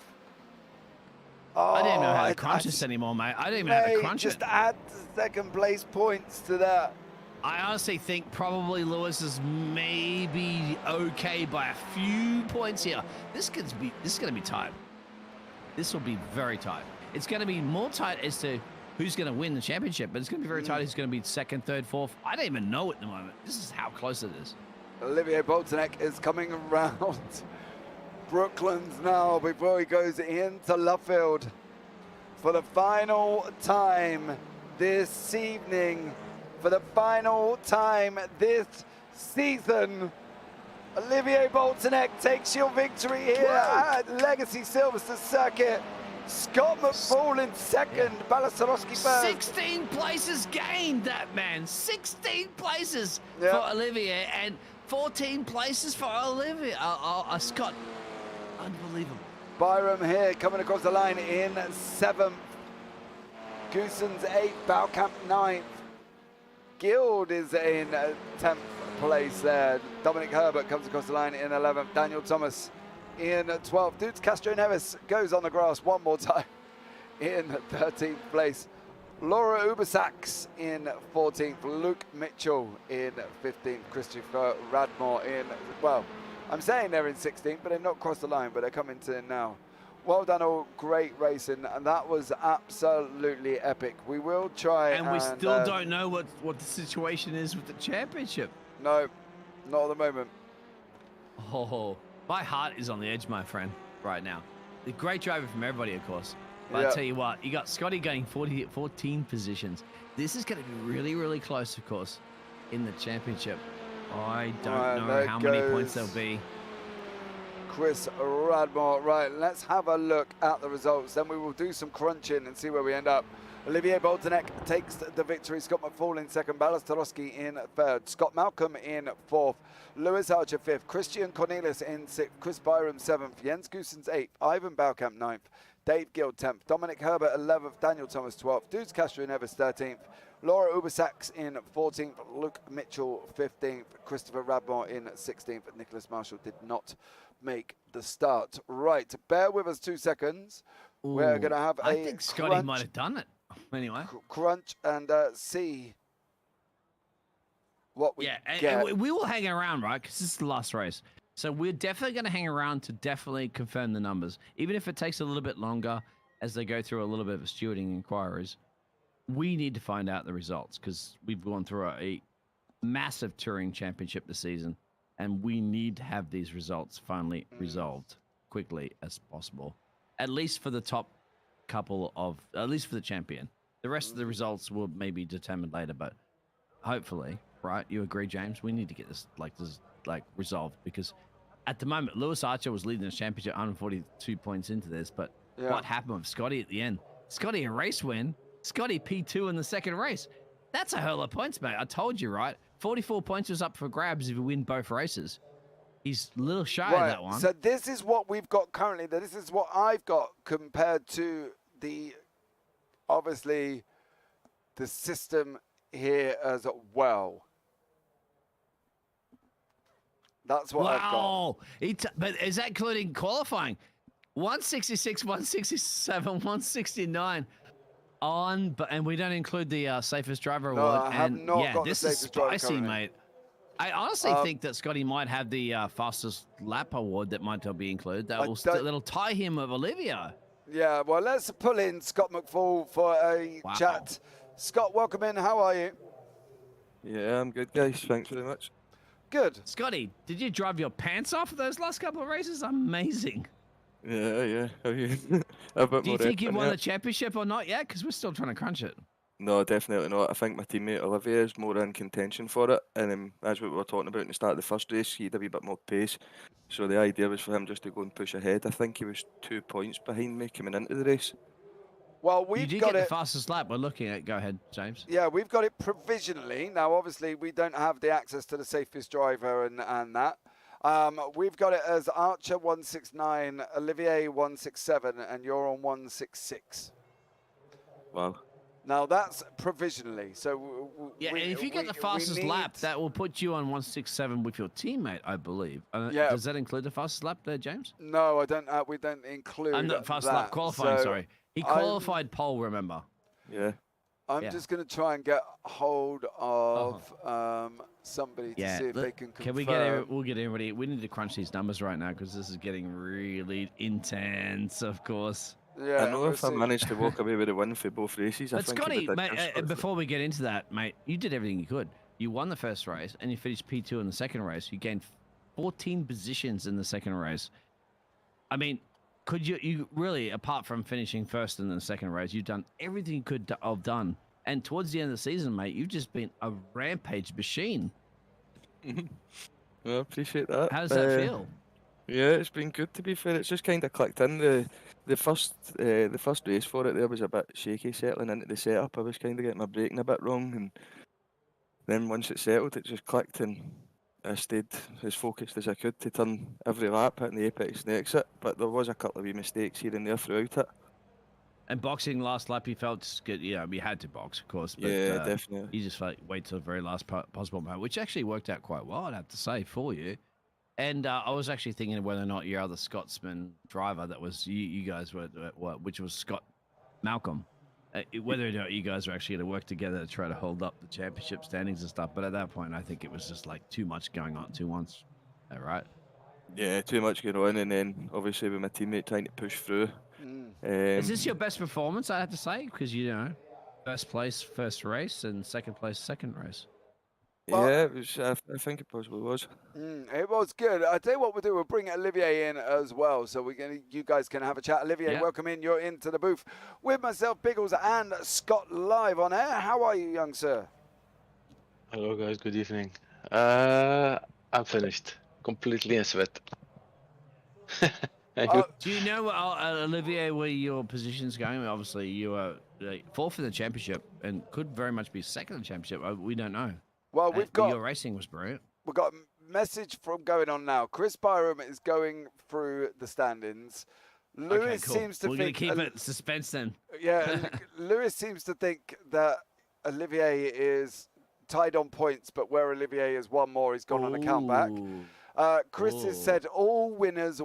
Oh, I didn't know how to crunch this anymore, mate. I didn't even know how to crunch just it. Just add second place points to that. I honestly think probably Lewis is maybe okay by a few points here. This is going to be tight. This will be very tight. It's going to be more tight as to who's going to win the championship, but it's going to be very tight. Who's going to be second, third, fourth. I don't even know at the moment. This is how close it is. Olivier Bottleneck is coming around Brooklands now before he goes into Luffield for the final time this evening. For the final time this season, Olivier Bottleneck takes your victory here at Legacy Silverstone Circuit. Scott McFall in second, Ballas Tarowski first. 16 places gained, that man. 16 places for Olivier and 14 places for Olivier. Scott, unbelievable. Byram here coming across the line in seventh. Goosens eighth, Balkamp ninth. Guild is in 10th place there. Dominic Herbert comes across the line in 11th. Daniel Thomas in 12th. Dudes Castro Neves goes on the grass one more time in 13th place. Laura Ubersax in 14th. Luke Mitchell in 15th. Christopher Radmore in, well, I'm saying they're in 16th, but they've not crossed the line, but they're coming to now. Well done all, great racing, and that was absolutely epic. We will try and we still don't know what the situation is with the championship. No, not at the moment. Oh, my heart is on the edge, my friend, right now. The great driver from everybody, of course. But I tell you what, you got Scotty going 14 positions. This is going to be really, really close, of course, in the championship. I don't know how many points there'll be. Chris Radmore. Right, let's have a look at the results. Then we will do some crunching and see where we end up. Olivier Bottleneck takes the victory. Scott McFall in second. Ballas Tarowski in third. Scott Malcolm in fourth. Lewis Archer fifth. Christian Cornelius in sixth. Chris Byram seventh. Jens Goosens eighth. Ivan Balkamp ninth. Dave Guild 10th. Dominic Herbert 11th. Daniel Thomas 12th. Dudes Castro Neves 13th. Laura Ubersax in 14th. Luke Mitchell 15th. Christopher Radmore in 16th. Nicholas Marshall did not make the start. Right, bear with us 2 seconds. Ooh, we're going to have I think Scotty might have done it. Anyway. Crunch and see what we get. And we will hang around, right? Because this is the last race. So we're definitely going to hang around to definitely confirm the numbers. Even if it takes a little bit longer as they go through a little bit of stewarding inquiries, we need to find out the results because we've gone through a massive touring championship this season. And we need to have these results finally resolved quickly as possible. At least for the top couple of, at least for the champion. The rest of the results will maybe determined later, but hopefully, right? You agree, James? We need to get this resolved because at the moment, Lewis Archer was leading the championship 142 points into this, but what happened with Scotty at the end? Scotty a race win, Scotty P2 in the second race. That's a hell of points, mate. I told you, right? 44 points was up for grabs if you win both races. He's a little shy of that one. So this is what we've got currently. This is what I've got compared to the, obviously, the system here as well. That's what I've got. But is that including qualifying? 166, 167, 169 and we don't include the safest driver No, award. I have and not yeah, got the this is safest driver spicy, currently. mate. I honestly think that Scotty might have the fastest lap award that might be included. That'll tie him with Olivia. Yeah, well, let's pull in Scott McFall for a Wow. chat. Scott, welcome in. How are you? Yeah, I'm good, guys. Thanks very much. Good. Scotty, did you drive your pants off those last couple of races? Amazing. Yeah. How are you? A bit Do you more think you effort won yet. the championship or not yet? Because we're still trying to crunch it. No, definitely not. I think my teammate Olivier is more in contention for it, and that's what we were talking about in the start of the first race. He had a wee bit more pace, so the idea was for him just to go and push ahead. I think he was 2 points behind me coming into the race. Well, You we've did got get it. the fastest lap. We're looking at. Go ahead, James. Yeah, we've got it provisionally. Now, obviously, we don't have the access to the safest driver and that. We've got it as Archer 169, Olivier 167, and you're on 166. Wow. Now, that's provisionally. So, Yeah, and if you get the fastest lap, that will put you on 167 with your teammate, I believe. Yeah. Does that include the fastest lap there, James? No, I don't. We don't include. I'm not fast that. lap qualifying. So Sorry, he qualified pole. Remember? Yeah. I'm Yeah. just going to try and get hold of somebody to Yeah. see if they can confirm. Can we we'll get everybody. We need to crunch these numbers right now because this is getting really intense. Of course. Yeah, I know we'll if I see. managed to walk away with a win for both races, I But think Scotty, it would mate, have before we get into that, mate, you did everything you could. You won the first race and you finished P2 in the second race. You gained 14 positions in the second race. I mean, could you really, apart from finishing first in the second race, you've done everything you could have done. And towards the end of the season, mate, you've just been a rampage machine. Well, I appreciate that. How does that feel? Yeah, it's been good to be fair. It's just kind of clicked in. The first race for it there was a bit shaky settling into the setup. I was kind of getting my braking a bit wrong, and then once it settled, it just clicked, and I stayed as focused as I could to turn every lap, hitting the apex and the exit. But there was a couple of wee mistakes here and there throughout it. And boxing last lap, you felt good. Yeah, we had to box, of course. But, Yeah, definitely. You just like wait till the very last possible moment, which actually worked out quite well, I'd have to say, for you. And I was actually thinking of whether or not your other Scotsman driver that was you guys were, which was Scott Malcolm, whether or not you guys were actually going to work together to try to hold up the championship standings and stuff. But at that point, I think it was just like too much going on at once. All right. Yeah, too much going on, and then obviously with my teammate trying to push through. Is this your best performance? I have to say, because first place, first race, and second place, second race. Well, yeah, it was. I think it possibly was. It was good. I tell you what we'll do. We'll bring Olivier in as well, so you guys can have a chat. Olivier, Yeah. welcome in. You're into the booth with myself, Biggles, and Scott live on air. How are you, young sir? Hello guys, good evening. I'm finished. Completely in sweat. And you? Do you know, Olivier, where your position's going? Obviously, you are fourth in the championship and could very much be second in the championship. We don't know. Well, But your racing was brilliant. we've got a message from going on now. Chris Byram is going through the standings. Lewis Okay, cool. seems to We're think. going to keep it suspense then. Yeah, Lewis seems to think that Olivier is tied on points, but where Olivier has won more, he's gone on a comeback. Ooh. Chris has said all winners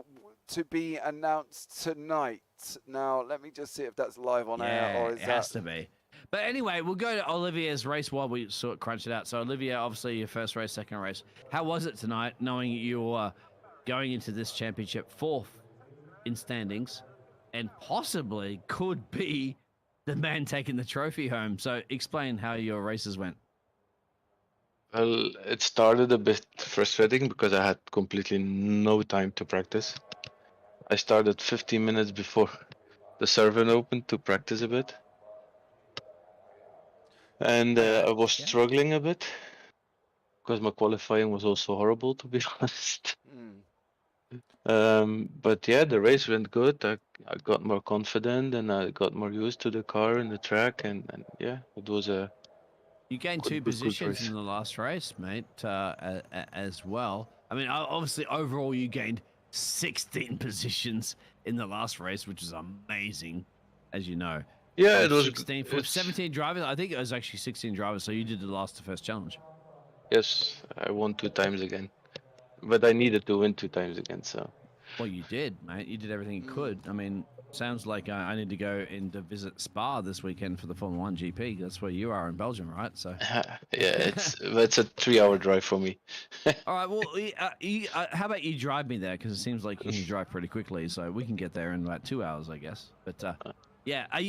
to be announced tonight. Now, let me just see if that's live on air or is it has to be. But anyway, we'll go to Olivier's race while we sort of crunch it out. So, Olivier, obviously your first race, second race. How was it tonight, knowing you were going into this championship fourth in standings and possibly could be the man taking the trophy home? So, explain how your races went. Well, it started a bit frustrating because I had completely no time to practice. I started 15 minutes before the server opened to practice a bit. And I was struggling a bit because my qualifying was also horrible, to be honest. But yeah, the race went good. I got more confident and I got more used to the car and the track, and yeah, it was a You gained good- two good positions race. in the last race, mate, as well. I mean, obviously, overall, you gained 16 positions in the last race, which is amazing, as you know. yeah, it was 16 for 17 drivers. I think it was actually 16 drivers, so you did the first challenge. Yes, I won 2 times again, but I needed to win 2 times again. So Well, you did, mate. You did everything you could. I mean, sounds like I need to go in to visit Spa this weekend for the Formula One GP. That's where you are in Belgium, right? So, Yeah, it's a 3-hour drive for me. all right. Well, how about you drive me there? Because it seems like you can drive pretty quickly, so we can get there in about 2 hours, I guess. But yeah, are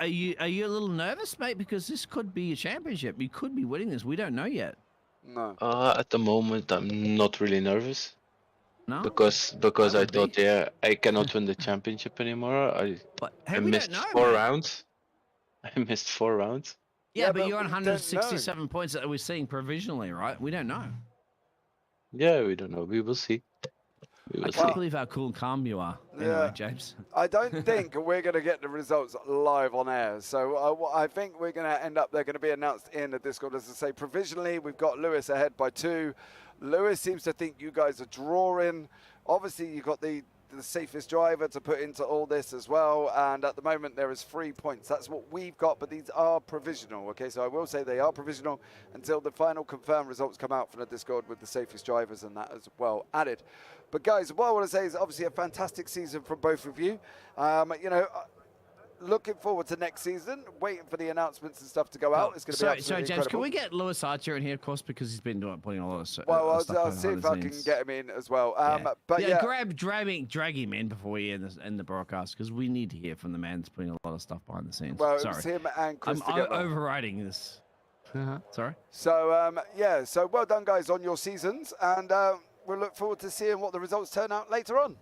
you a little nervous, mate? Because this could be a championship. You could be winning this. We don't know yet. No. At the moment, I'm not really nervous No, because I I would be. thought, yeah, I cannot win the championship anymore. But I hey, we don't missed know, 4 mate. rounds. I missed 4 rounds. Yeah, but but you're on we don't 167 points that we're seeing provisionally, right? We don't know. Yeah, we don't know. We will see. We I will can't see. believe how cool and calm you are. Anyway, Yeah. James. I don't think we're going to get the results live on air. So I think we're going to end up, they're going to be announced in the Discord. As I say, provisionally, we've got Lewis ahead by 2. Lewis seems to think you guys are drawing. Obviously, you've got the safest driver to put into all this as well. And at the moment, there is 3 points. That's what we've got, but these are provisional. Okay, so I will say they are provisional until the final confirmed results come out from the Discord with the safest drivers and that as well added. But guys, what I want to say is obviously a fantastic season from both of you. You know, looking forward to next season, waiting for the announcements and stuff to go out. It's going to be Sorry, absolutely James, incredible. can we get Lewis Archer in here, of course, because he's been putting a lot of stuff Well, I'll behind see if the I can scenes. get him in as well. Yeah. But yeah, drag him in before we end the broadcast, because we need to hear from the man that's putting a lot of stuff behind the scenes. well, Sorry, it's him and Chris I'm together. overriding this. Sorry. So yeah, so well done, guys, on your seasons, and we'll look forward to seeing what the results turn out later on.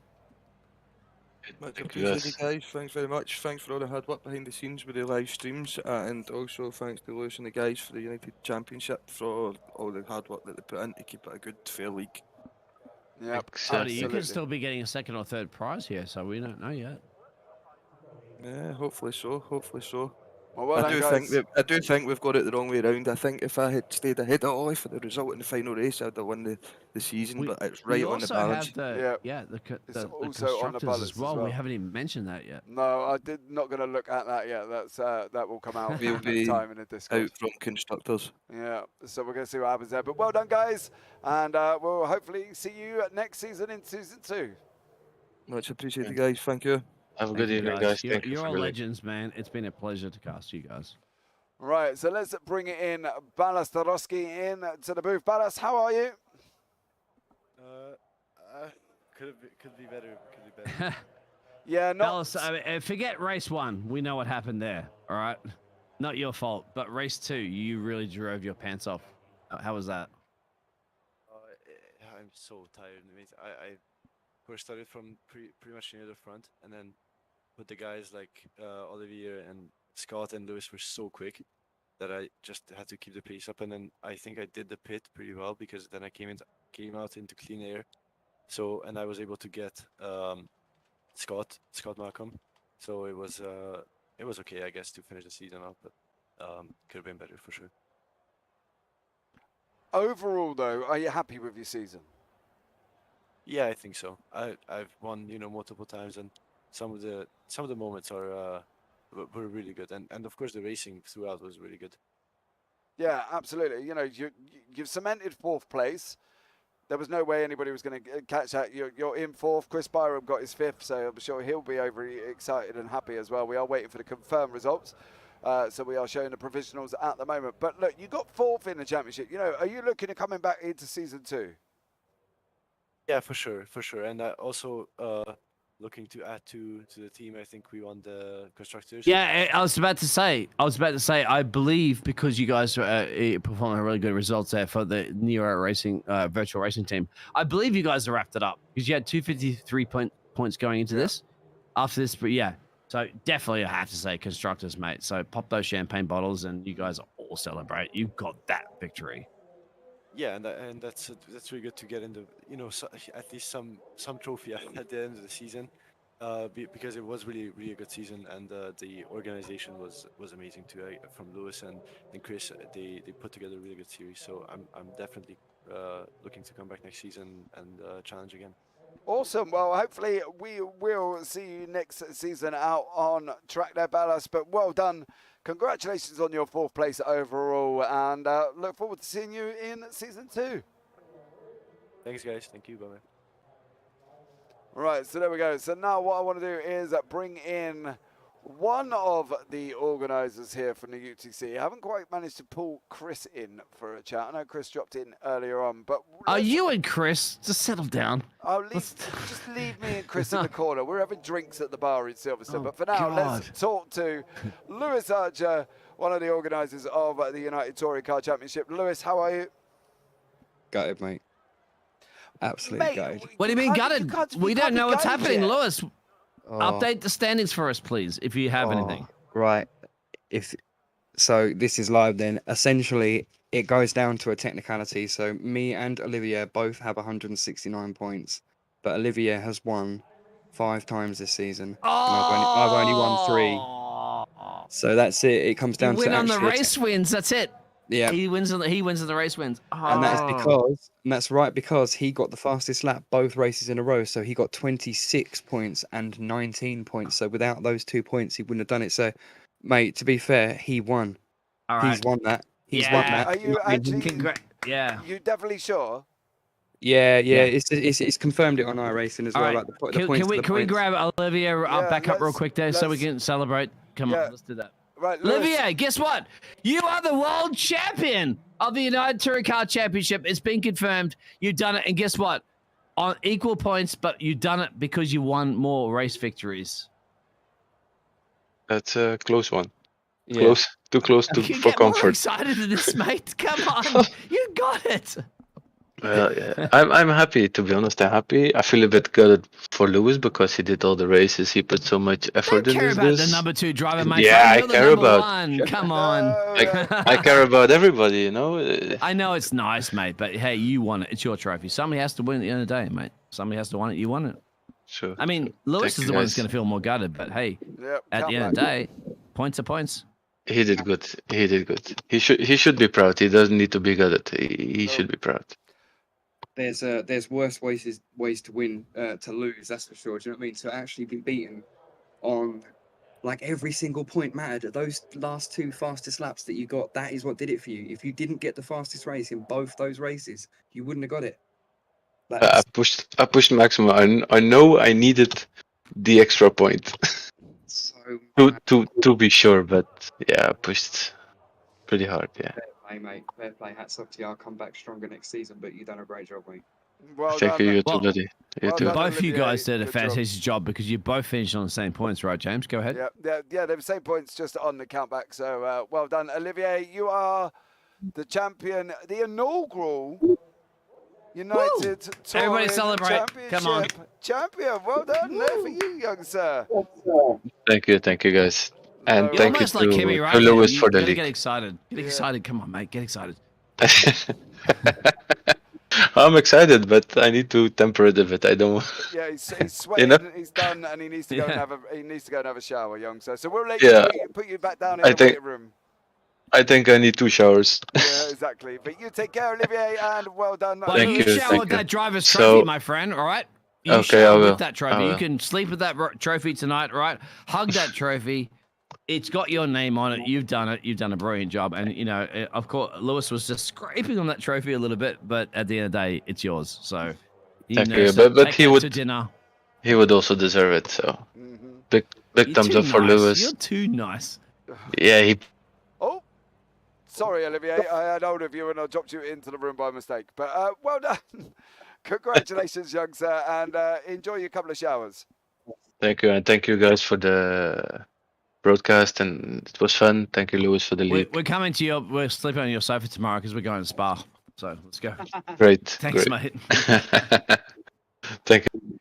Much Thank you, appreciated, guys. Thanks very much. Thanks for all the hard work behind the scenes with the live streams, and also thanks to Lewis and the guys for the United Championship for all the hard work that they put in to keep it a good, fair league. Yeah, Exactly. You could still be getting a second or third prize here, so we don't know yet. Yeah, hopefully so. Hopefully so. well I do done, guys. I do think we've got it the wrong way around. I think if I had stayed ahead of Ollie for the result in the final race, I'd have won the season. But it's right on the balance. The It's also on the constructors balance as well. We haven't even mentioned that yet. No, I did not going to look at that yet. That's that will come out We'll be time in the Discord. Out from constructors. Yeah, so we're going to see what happens there. But well done, guys, and we'll hopefully see you next season in season 2. Much appreciated, guys. Thank you. Have a good evening, guys. Thank you You're for all the link. legends, man. It's been a pleasure to cast you guys. Right, so let's bring it in. Balas Tarowski in to the booth. Balas, how are you? Could be better. Yeah, Tell not. us, forget race 1. We know what happened there. All right, not your fault. But race 2, you really drove your pants off. How was that? I'm so tired. I mean, I first started from pretty much near the front, and then with the guys like Olivier and Scott and Lewis were so quick that I just had to keep the pace up. And then I think I did the pit pretty well, because then I came out into clean air. So, and I was able to get Scott Malcolm. So it was okay, I guess, to finish the season off, but could have been better for sure. Overall, though, are you happy with your season? Yeah, I think so. I've won, multiple times, and some of the moments were really good, and of course the racing throughout was really good. Yeah, absolutely. You know, you've cemented 4th place. There was no way anybody was going to catch that. You're in 4th. Chris Byram got his 5th, so I'm sure he'll be overly excited and happy as well. We are waiting for the confirmed results. So we are showing the provisionals at the moment. But look, you got 4th in the championship. You know, are you looking at coming back into season 2? Yeah, for sure. And also looking to add to the team. I think we won the constructors. Yeah, I was about to say, I believe because you guys performed really good results there for the Neo Racing virtual racing team. I believe you guys have wrapped it up because you had 253 points going into this. After this, but yeah. So definitely, I have to say, constructors, mate. So pop those champagne bottles, and you guys all celebrate. You got that victory. Yeah, and that's really good to get into, at least some trophy at the end of the season, because it was really a good season, and the organization was amazing too. From Lewis and Chris, they put together a really good series. So I'm definitely looking to come back next season and challenge again. Awesome. Well, hopefully we will see you next season out on track there, Ballas. But well done. Congratulations on your 4th place overall, and look forward to seeing you in season 2. Thanks, guys. Thank you. Bye. Right, so there we go. So now what I want to do is bring in one of the organisers here from the UTC. I haven't quite managed to pull Chris in for a chat. I know Chris dropped in earlier on, but Are you and Chris just settle down? just leave me and Chris in the corner. We're having drinks at the bar in Silverstone. Oh, But for now, God. let's talk to Lewis Archer, one of the organisers of the United Touring Car Championship. Lewis, how are you? Gutted, mate. Absolutely gutted. What do you mean can't- gutted? you We can't don't be know what's gutted happening, yet. Lewis. Oh, Update the standings for us, please, if you have anything. Right. So this is live then. Essentially, it goes down to a technicality. So me and Olivia both have 169 points, but Olivia has won 5 times this season. And I've only won 3. So that's it. It comes down You win to on the actually race wins. That's it. yeah. He wins on the race wins. And that's Oh. because he got the fastest lap both races in a row. So he got 26 points and 19 points. So without those 2 points, he wouldn't have done it. So, mate, to be fair, he won. All right. He's won that. He's Yeah. won that. Are you actually? Yeah. You definitely sure? Yeah. Yeah. It's confirmed it on iRacing as All well. right. Like the Can points. we grab Olivia back up real let's- quick there so we let's- can celebrate? Come Yeah. on, let's do that. Right, Lewis. Olivia, guess what? You are the world champion of the United Touring Car Championship. It's been confirmed. You've done it, and guess what? On equal points, but you've done it because you won more race victories. That's a close one. Yeah. Close, too close You for get more comfort. excited than this, mate. Come on, you got it. Well, yeah, I'm happy, to be honest. I'm happy. I feel a bit gutted for Lewis because he did all the races. He put so much effort Don't care into about this. the number 2 driver, mate. Yeah, You're I the care number about. 1. Come on. I care about everybody, you know. I know it's nice, mate, but hey, you won it. It's your trophy. Somebody has to win at the end of the day, mate. Somebody has to win it. You won it. Sure. I mean, Lewis Thank is you, the one that's guys. going to feel more gutted, but hey, Yep, at the end of the day, points are points. He did good. He did good. He should be proud. He doesn't need to be gutted. He should be proud. There's worse ways to win to lose. That's for sure. Do you know what I mean? To actually be beaten on like every single point mattered. Those last 2 fastest laps that you got, that is what did it for you. If you didn't get the fastest race in both those races, you wouldn't have got it. I pushed maximum. I know I needed the extra point So to be sure, but yeah, I pushed pretty hard. Yeah. fair play, mate. Fair play. Hats off to you. I'll come back stronger next season, but you've done a great job, mate. Well Thank done. you, you too, Well, buddy. You well too. done. Both of you Olivier, guys did a good job. fantastic job because you both finished on the same points, right, James? Go ahead. Yeah, they were same points just on the countback. So well done, Olivier. You are the champion, the inaugural United Touring Everybody celebrate. Championship Come on. champion. Well done there for you, young sir. Thank you, guys, and You're You're thank you almost like Kimi to Räikkönen. Lewis You for the gotta league. get excited. Get Yeah. excited. Come on, mate. Get excited. I'm excited, but I need to temper it a bit. I don't. Yeah, he's sweating, know? he's done, and he needs to go Yeah. and have a shower, young sir. So we'll let Yeah. you put you back down in I the think- waiting room. I think I need 2 showers. Yeah, exactly. But you take care, Olivier, and well done. But Thank you you, shower thank with you. that driver's So- trophy, my friend. All right. You Okay, shower I will. with that trophy. I You will. can sleep with that trophy tonight. All right. Hug that trophy. It's got your name on it. You've done it. You've done a brilliant job. And you know, of course, Lewis was just scraping on that trophy a little bit, but at the end of the day, it's yours. So Thank you, nurse but it, take he that would- to dinner. He would also deserve it. So Mhm. big You're thumbs too up for nice. Lewis. You're too nice. Yeah, he. Oh, sorry, Olivier. I had hold of you and I dropped you into the room by mistake. But well done. Congratulations, young sir, and enjoy your couple of showers. Thank you, and thank you guys for the broadcast, and it was fun. Thank you, Lewis, for the lead. We're coming to you. We're sleeping on your sofa tomorrow because we're going to Spa. So let's go. Great. Thanks, great. mate. Thank you.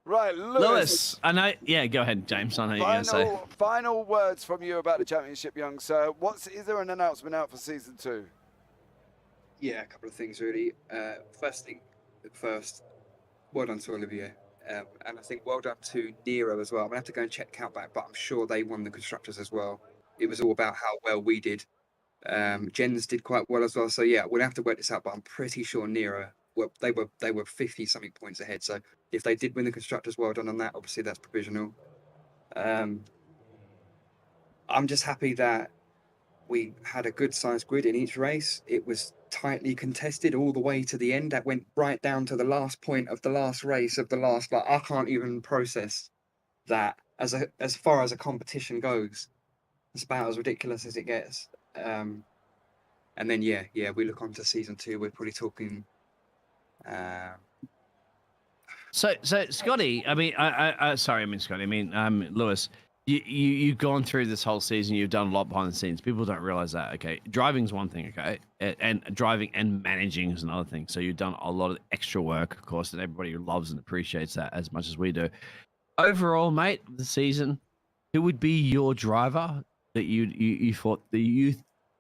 Right, Lewis, I know. Yeah, go ahead, James. I know you're going to say. Final words from you about the championship, young sir. Is there an announcement out for season 2? Yeah, a couple of things really. First, well done to Olivier. And I think well done to Nero as well. I'm going to have to go and check count back, but I'm sure they won the constructors as well. It was all about how well we did. Jens did quite well as well. So yeah, we'll have to work this out, but I'm pretty sure Nero, they were 50 something points ahead. So if they did win the constructors, well done on that. Obviously that's provisional. I'm just happy that we had a good sized grid in each race. It was tightly contested all the way to the end. That went right down to the last point of the last race of the last. Like, I can't even process that as far as a competition goes. It's about as ridiculous as it gets. And then yeah, we look on to season 2. We're probably talking. So Scotty, I mean, Scotty, I mean, Lewis, you've gone through this whole season. You've done a lot behind the scenes. People don't realize that. Okay, driving's one thing. Okay, and driving and managing is another thing. So you've done a lot of extra work, of course, and everybody loves and appreciates that as much as we do. Overall, mate, the season, who would be your driver that you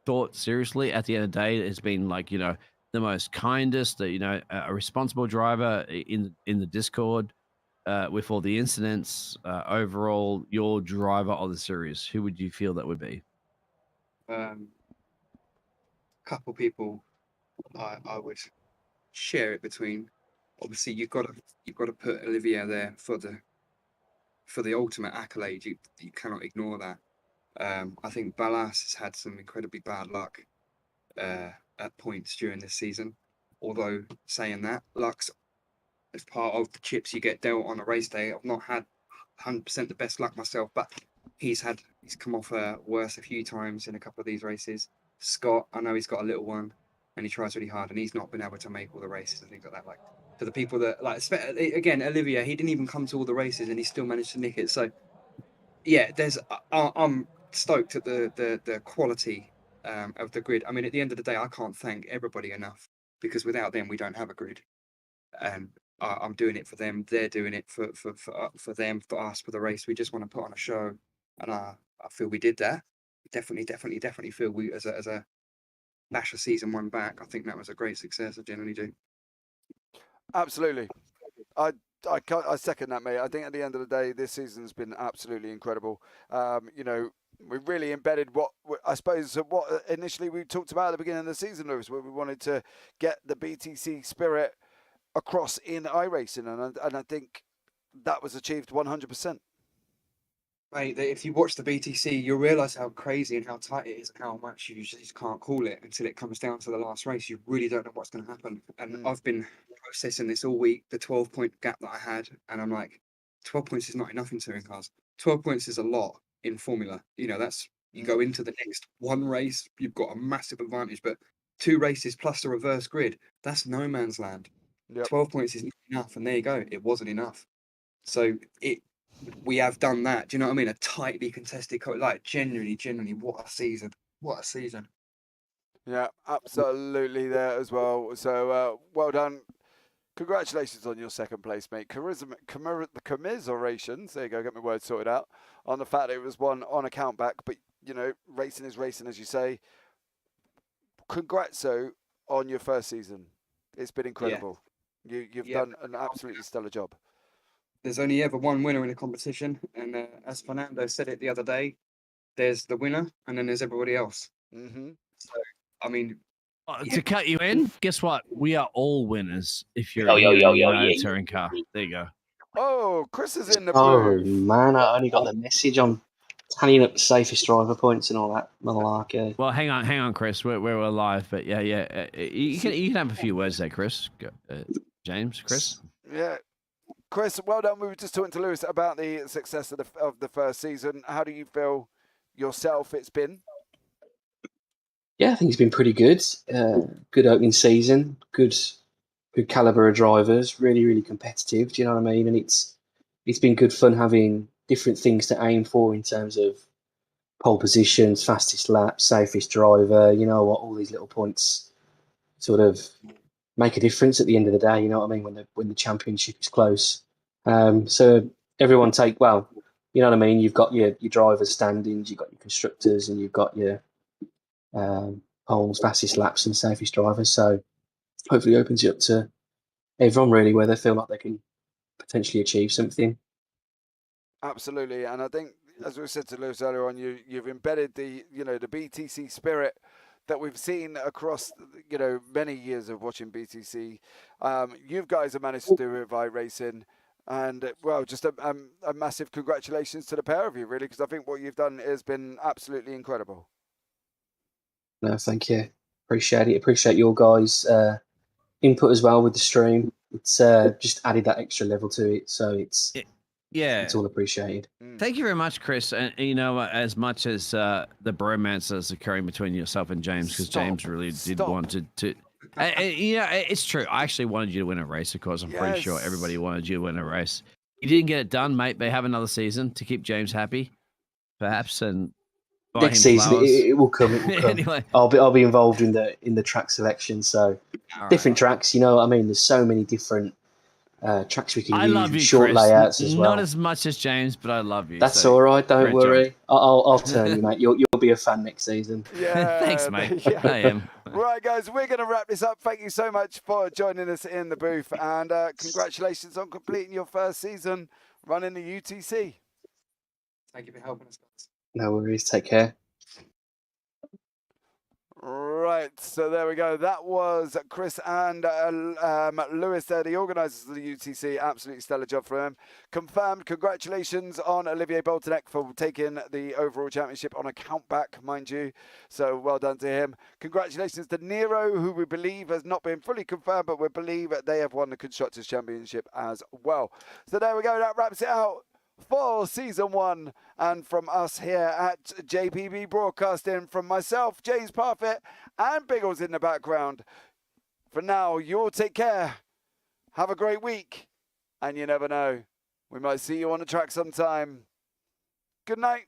thought seriously at the end of the day has been like, the most kindest, a responsible driver in the Discord, with all the incidents, overall, your driver of the series, who would you feel that would be? Couple people I would share it between. Obviously, you've got to put Olivier there for the ultimate accolade. You cannot ignore that. I think Ballas has had some incredibly bad luck at points during this season. Although saying that, luck's as part of the chips you get dealt on a race day. I've not had 100% the best luck myself, but he's come off worse a few times in a couple of these races. Scott, I know he's got a little one, and he tries really hard, and he's not been able to make all the races and things like that. Like, for the people that again, Olivia, he didn't even come to all the races, and he still managed to nick it. So yeah, I'm stoked at the quality of the grid. I mean, at the end of the day, I can't thank everybody enough, because without them, we don't have a grid. And I'm doing it for them. They're doing it for them, for us, for the race. We just want to put on a show, and I feel we did that. Definitely feel we as a Lasher season 1 back. I think that was a great success. I generally do. Absolutely. I second that, mate. I think at the end of the day, this season's been absolutely incredible. We really embedded what initially we talked about at the beginning of the season, Lewis, where we wanted to get the BTC spirit across in iRacing, and I think that was achieved 100%. Mate, if you watch the BTC, you'll realise how crazy and how tight it is, and how much you just can't call it until it comes down to the last race. You really don't know what's going to happen. And I've been processing this all week, the 12-point gap that I had, and I'm like, 12 points is not enough in touring cars. 12 points is a lot in Formula. That's you go into the next one race, you've got a massive advantage, but 2 races plus the reverse grid, that's no man's land. Yep. 12 points is not enough, and there you go. It wasn't enough. So we have done that. Do you know what I mean? A tightly contested, like genuinely, what a season! What a season! Yeah, absolutely there as well. So well done. Congratulations on your second place, mate. Commiserations. There you go. Get my words sorted out on the fact that it was one on a countback, but racing is racing, as you say. Congrats on your first season. It's been incredible. Yeah. You've done an absolutely stellar job. There's only ever one winner in a competition, and as Fernando said it the other day, there's the winner, and then there's everybody else. Mm-hmm. So, I mean, to cut you in, guess what? We are all winners if you're a touring car. There you go. Oh, Chris is in the booth. Oh man, I only got the message on tallying up the safest driver points and all that malarkey. Well, hang on, Chris. We're live, but yeah. You can have a few words there, Chris. James, Chris. Yeah. Chris, well done. We were just talking to Lewis about the success of the first season. How do you feel yourself it's been? Yeah, I think it's been pretty good. Good opening season. Good caliber of drivers. Really, really competitive. Do you know what I mean? And it's been good fun having different things to aim for in terms of pole positions, fastest lap, safest driver. You know what? All these little points sort of make a difference at the end of the day. You know what I mean? When the championship is close. So everyone you know what I mean? You've got your drivers' standings, you've got your constructors, and you've got your poles, fastest laps, and safest drivers. So hopefully it opens it up to everyone really, where they feel like they can potentially achieve something. Absolutely, and I think, as we said to Lewis earlier on, you've embedded the BTC spirit that we've seen across many years of watching BTC. You guys have managed to do it by racing, and well, just a massive congratulations to the pair of you, really, because I think what you've done has been absolutely incredible. No, thank you. Appreciate it. Appreciate your guys' input as well with the stream. It's just added that extra level to it, so it's all appreciated. Thank you very much, Chris. And you know, as much as the bromance that's occurring between yourself and James, because James really did want to. It's true. I actually wanted you to win a race, of course. I'm pretty sure everybody wanted you to win a race. You didn't get it done, mate. They have another season to keep James happy, perhaps, and buy Next him season, flowers. it will come. It will come. Anyway. I'll be involved in the track selection. So different tracks, you know what I mean? There's so many different tracks we can use. Love you, short Chris. layouts as well. Not as much as James, but I love you. That's so all right. Don't great worry. job. I'll turn you, mate. You'll be a fan next season. Yeah, Thanks, mate. I am. Right, guys, we're going to wrap this up. Thank you so much for joining us in the booth, and congratulations on completing your first season running the UTC. Thank you for helping us, guys. No worries. Take care. Right, so there we go. That was Chris and Lewis there, the organisers of the UTC. Absolutely stellar job for them. Confirmed. Congratulations on Olivier Boltonek for taking the overall championship on a countback, mind you. So well done to him. Congratulations to Nero, who we believe has not been fully confirmed, but we believe that they have won the Constructors' Championship as well. So there we go. That wraps it out for season 1, and from us here at JPB Broadcasting, from myself, James Parfitt, and Biggles in the background. For now, you all take care. Have a great week, and you never know, we might see you on the track sometime. Good night.